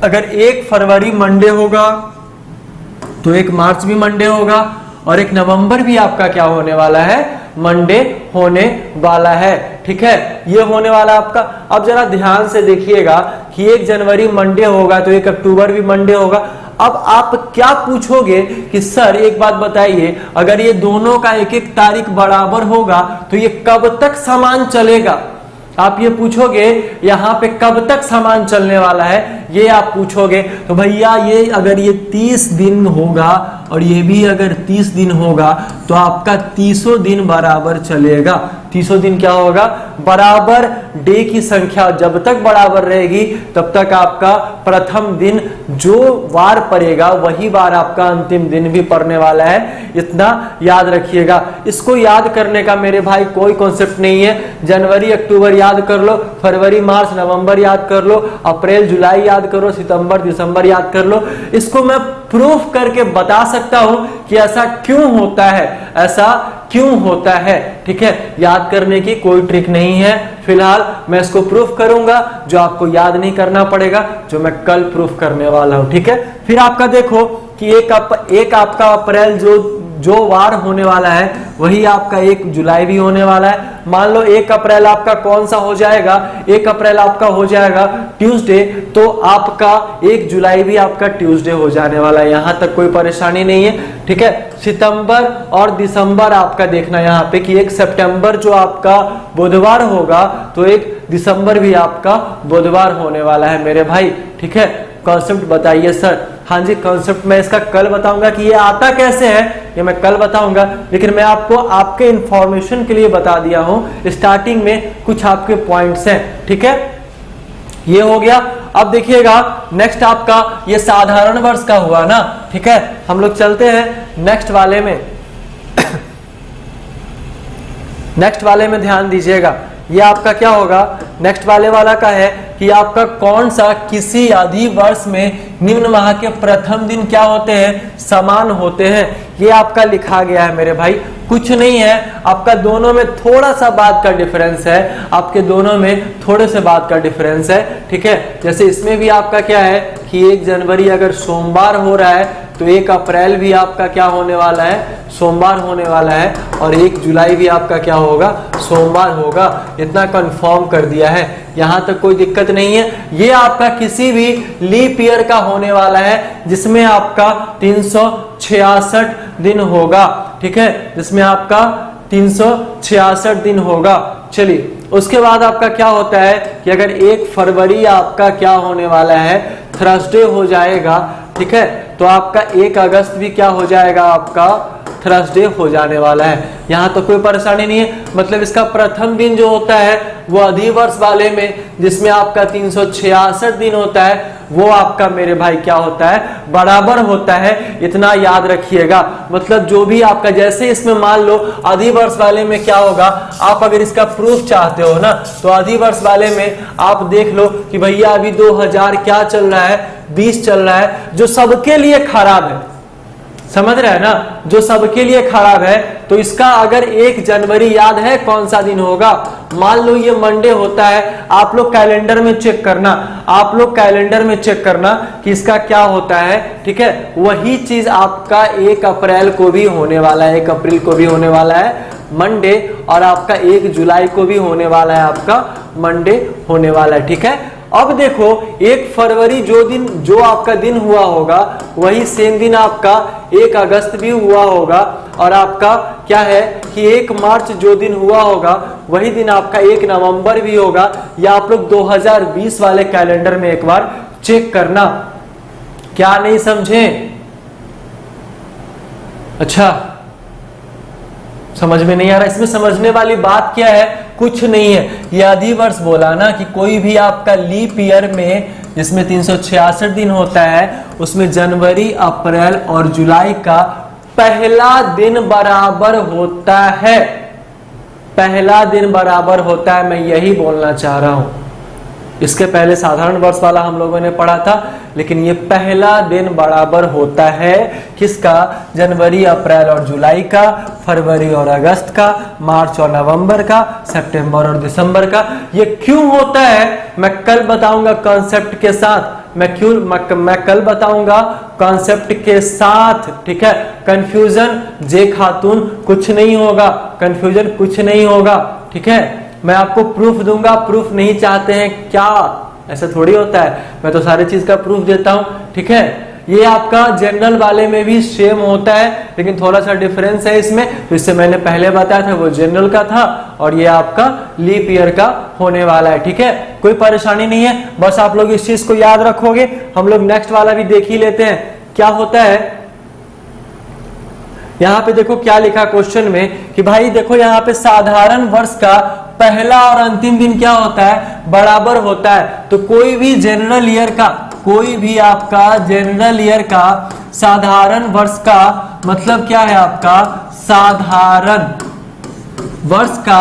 अगर 1 फरवरी मंडे होगा तो 1 मार्च भी मंडे होगा और 1 नवंबर भी आपका क्या होने वाला है, मंडे होने वाला है। ठीक है, ये होने वाला आपका। अब जरा ध्यान से देखिएगा कि 1 जनवरी मंडे होगा तो 1 अक्टूबर भी मंडे होगा। अब आप क्या पूछोगे कि सर एक बात बताइए, अगर ये दोनों का एक एक तारीख बराबर होगा तो ये कब तक समान चलेगा? आप ये पूछोगे यहाँ पे कब तक समान चलने वाला है, ये आप पूछोगे। तो भैया ये अगर ये 30 दिन होगा और ये भी अगर 30 दिन होगा तो आपका 30 दिन बराबर चलेगा। 30 दिन क्या होगा, बराबर डे की संख्या जब तक बराबर रहेगी तब तक आपका प्रथम दिन जो वार पड़ेगा वही वार आपका अंतिम दिन भी पड़ने वाला है। इतना याद रखिएगा। इसको याद करने का मेरे भाई कोई कॉन्सेप्ट नहीं है। जनवरी अक्टूबर याद कर लो, फरवरी मार्च नवंबर याद कर लो, अप्रैल जुलाई याद करो, सितंबर दिसंबर याद कर लो। इसको मैं प्रूफ करके बता सकता हूं कि ऐसा क्यों होता है, ऐसा क्यों होता है। ठीक है, याद करने की कोई ट्रिक नहीं है। फिलहाल मैं इसको प्रूफ करूंगा, जो आपको याद नहीं करना पड़ेगा, जो मैं कल प्रूफ करने वाला हूं। ठीक है, फिर आपका देखो कि एक आपका अप्रैल जो वार होने वाला है वही आपका 1 जुलाई भी होने वाला है। मान लो 1 अप्रैल आपका कौन सा हो जाएगा, 1 अप्रैल आपका हो जाएगा ट्यूसडे, तो आपका 1 जुलाई भी आपका ट्यूसडे हो जाने वाला है। यहां तक कोई परेशानी नहीं है। ठीक है, सितंबर और दिसंबर आपका देखना यहाँ पे कि 1 सितंबर जो आपका बुधवार होगा तो 1 दिसंबर भी आपका बुधवार होने वाला है मेरे भाई। ठीक है, कॉन्सेप्ट बताइए सर। हाँ जी, कॉन्सेप्ट मैं इसका कल बताऊंगा कि ये आता कैसे है, ये मैं कल बताऊंगा, लेकिन मैं आपको आपके इंफॉर्मेशन के लिए बता दिया हूं। स्टार्टिंग में कुछ आपके पॉइंट्स हैं। ठीक है, ये हो गया। अब देखिएगा नेक्स्ट आपका ये साधारण वर्ष का हुआ ना। ठीक है, हम लोग चलते हैं नेक्स्ट वाले में। नेक्स्ट वाले में ध्यान दीजिएगा, ये आपका क्या होगा, नेक्स्ट वाले वाला का है कि आपका कौन सा किसी अधिवर्ष में निम्न माह के प्रथम दिन क्या होते हैं, समान होते हैं। ये आपका लिखा गया है मेरे भाई, कुछ नहीं है। आपका दोनों में थोड़ा सा बात का डिफरेंस है, आपके दोनों में थोड़े से बात का डिफरेंस है। ठीक है, जैसे इसमें भी आपका क्या है कि 1 जनवरी अगर सोमवार हो रहा है तो 1 अप्रैल भी आपका क्या होने वाला है, सोमवार होने वाला है, और 1 जुलाई भी आपका क्या होगा, सोमवार होगा। इतना कंफर्म कर दिया है, यहां तक कोई दिक्कत नहीं है। ये आपका किसी भी लीप ईयर का होने वाला है जिसमें आपका 366 दिन होगा। ठीक है, जिसमें आपका 366 दिन होगा। चलिए, उसके बाद आपका क्या होता है कि अगर 1 फरवरी आपका क्या होने वाला है, थर्सडे हो जाएगा। ठीक है, तो आपका 1 अगस्त भी क्या हो जाएगा, आपका थर्सडे हो जाने वाला है। यहां तो कोई परेशानी नहीं है। मतलब इसका प्रथम दिन जो होता है वो अधिवर्ष वाले में जिसमें आपका 366 दिन होता है, वो आपका मेरे भाई क्या होता है, बराबर होता है। इतना याद रखिएगा। मतलब जो भी आपका, जैसे इसमें मान लो अधिवर्ष वाले में क्या होगा, आप अगर इसका प्रूफ चाहते हो ना तो अधिवर्ष वाले में आप देख लो कि भैया अभी 2000 क्या चल रहा है, 20 चल रहा है, जो सबके लिए खराब है। समझ रहे हैं ना, जो सबके लिए खराब है। तो इसका अगर 1 जनवरी याद है कौन सा दिन होगा, मान लो ये मंडे होता है, आप लोग कैलेंडर में चेक करना, आप लोग कैलेंडर में चेक करना कि इसका क्या होता है। ठीक है, वही चीज आपका 1 अप्रैल को भी होने वाला है, 1 अप्रैल को भी होने वाला है मंडे, और आपका 1 जुलाई को भी होने वाला है, आपका मंडे होने वाला है। ठीक है, अब देखो 1 फरवरी जो आपका दिन हुआ होगा वही सेम दिन आपका 1 अगस्त भी हुआ होगा, और आपका क्या है कि 1 मार्च जो दिन हुआ होगा वही दिन आपका 1 नवंबर भी होगा। या आप लोग 2020 वाले कैलेंडर में एक बार चेक करना। क्या नहीं समझे? अच्छा, समझ में नहीं आ रहा। इसमें समझने वाली बात क्या है, कुछ नहीं है। ये अधिवर्ष बोला ना कि कोई भी आपका लीप ईयर में जिसमें 366 दिन होता है उसमें जनवरी, अप्रैल और जुलाई का पहला दिन बराबर होता है, पहला दिन बराबर होता है, मैं यही बोलना चाह रहा हूं। इसके पहले साधारण वर्ष वाला हम लोगों ने पढ़ा था, लेकिन ये पहला दिन बराबर होता है किसका? जनवरी, अप्रैल और जुलाई का, फरवरी और अगस्त का, मार्च और नवंबर का, सितंबर और दिसंबर का। ये क्यों होता है मैं कल बताऊंगा कॉन्सेप्ट के साथ। मैं कल बताऊंगा कॉन्सेप्ट के साथ, ठीक है। कंफ्यूजन जे खातून कुछ नहीं होगा, कंफ्यूजन कुछ नहीं होगा, ठीक है। मैं आपको प्रूफ दूंगा, प्रूफ नहीं चाहते हैं क्या? ऐसा थोड़ी होता है, मैं तो सारी चीज का प्रूफ देता हूं, ठीक है। ये आपका जनरल वाले में भी सेम होता है, लेकिन थोड़ा सा डिफरेंस है इसमें। तो इससे मैंने पहले बताया था वो जनरल का था, और ये आपका लीप ईयर का होने वाला है, ठीक है। कोई परेशानी नहीं है, बस आप लोग इस चीज को याद रखोगे। हम लोग नेक्स्ट वाला भी देख ही लेते हैं क्या होता है। यहाँ पे देखो क्या लिखा क्वेश्चन में कि भाई देखो यहाँ पे साधारण वर्ष का पहला और अंतिम दिन क्या होता है? बराबर होता है। तो कोई भी जनरल ईयर का, कोई भी आपका जनरल ईयर का साधारण वर्ष का मतलब क्या है? आपका साधारण वर्ष का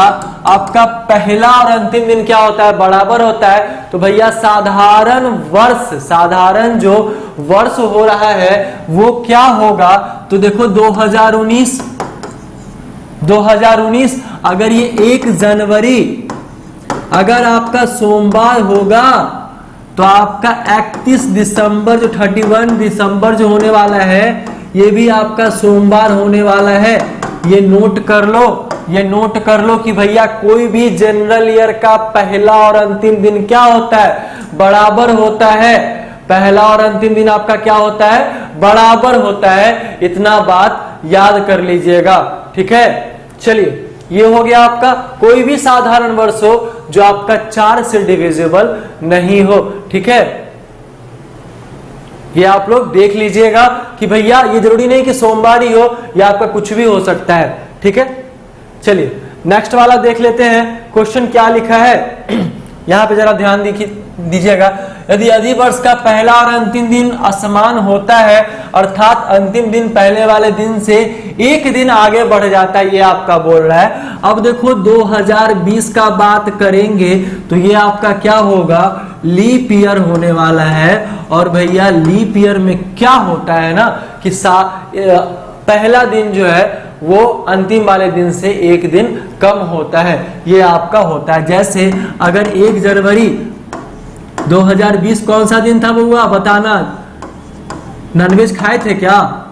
आपका पहला और अंतिम दिन क्या होता है? बराबर होता है। तो भैया साधारण वर्ष, साधारण जो वर्ष हो रहा है वो क्या होगा? तो देखो 2019 अगर ये 1 जनवरी अगर आपका सोमवार होगा तो आपका 31 दिसंबर जो 31 दिसंबर जो होने वाला है ये भी आपका सोमवार होने वाला है। ये नोट कर लो, ये नोट कर लो कि भैया कोई भी जनरल ईयर का पहला और अंतिम दिन क्या होता है? बराबर होता है। पहला और अंतिम दिन आपका क्या होता है? बराबर होता है। इतना बात याद कर लीजिएगा, ठीक है। चलिए ये हो गया आपका। कोई भी साधारण वर्ष हो जो आपका 4 से डिविजिबल नहीं हो, ठीक है। ये आप लोग देख लीजिएगा कि भैया ये जरूरी नहीं कि सोमवार ही हो, या आपका कुछ भी हो सकता है, ठीक है। चलिए नेक्स्ट वाला देख लेते हैं। क्वेश्चन क्या लिखा है यहां पे जरा ध्यान दीजिएगा। यदि अधिवर्ष का पहला और अंतिम दिन असमान होता है, अर्थात अंतिम दिन पहले वाले दिन से 1 दिन आगे बढ़ जाता है, ये आपका बोल रहा है। अब देखो 2020 का बात करेंगे तो ये आपका क्या होगा? लीप ईयर होने वाला है। और भैया लीप ईयर में क्या होता है ना कि पहला दिन जो है वो अंतिम वाले दिन से 1 दिन कम होता है, ये आपका होता है। जैसे अगर 1 जनवरी 2020 कौन सा दिन था बउआ? बताना। नॉनवेज खाए थे क्या?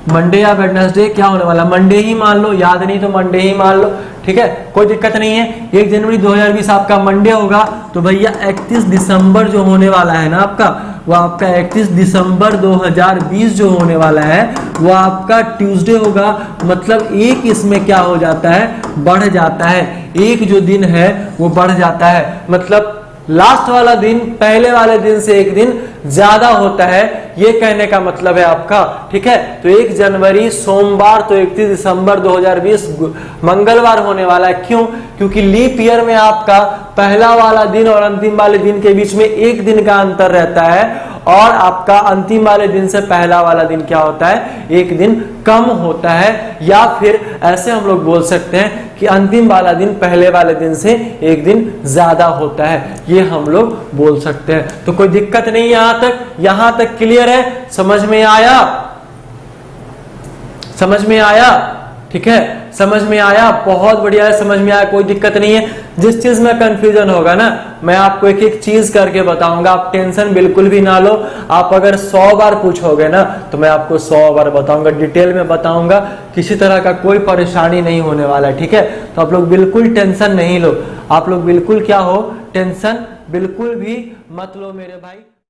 मंडे या वेडनेसडे क्या होने वाला? मंडे ही मान लो, याद नहीं तो मंडे ही मान लो, ठीक है, कोई दिक्कत नहीं है। 1 जनवरी 2020 आपका मंडे होगा, तो भैया 31 दिसंबर जो होने वाला है ना आपका, वो आपका 31 दिसंबर 2020 जो होने वाला है वो आपका ट्यूसडे होगा। मतलब 1 इसमें क्या हो जाता है? बढ़ जाता है। 1 जो दिन है वो बढ़ जाता है, मतलब लास्ट वाला दिन पहले वाले दिन से 1 दिन ज्यादा होता है, ये कहने का मतलब है आपका, ठीक है। तो 1 जनवरी सोमवार तो 31 दिसंबर 2020 मंगलवार होने वाला है। क्यों? क्योंकि लीप ईयर में आपका पहला वाला दिन और अंतिम वाले दिन के बीच में 1 दिन का अंतर रहता है, और आपका अंतिम वाले दिन से पहला वाला दिन क्या होता है? 1 दिन कम होता है। या फिर ऐसे हम लोग बोल सकते हैं कि अंतिम वाला दिन पहले वाले दिन से 1 दिन ज्यादा होता है, ये हम लोग बोल सकते हैं। तो कोई दिक्कत नहीं, यहां तक क्लियर है? समझ में आया? समझ में आया? ठीक है, समझ में आया? बहुत बढ़िया है, समझ में आया, कोई दिक्कत नहीं है। जिस चीज में कंफ्यूजन होगा ना मैं आपको एक एक चीज करके बताऊंगा, आप टेंशन बिल्कुल भी ना लो। आप अगर 100 बार पूछोगे ना तो मैं आपको 100 बार बताऊंगा, डिटेल में बताऊंगा, किसी तरह का कोई परेशानी नहीं होने वाला है, ठीक है। तो आप लोग बिल्कुल टेंशन नहीं लो, आप लोग बिल्कुल क्या हो, टेंशन बिल्कुल भी मत लो मेरे भाई।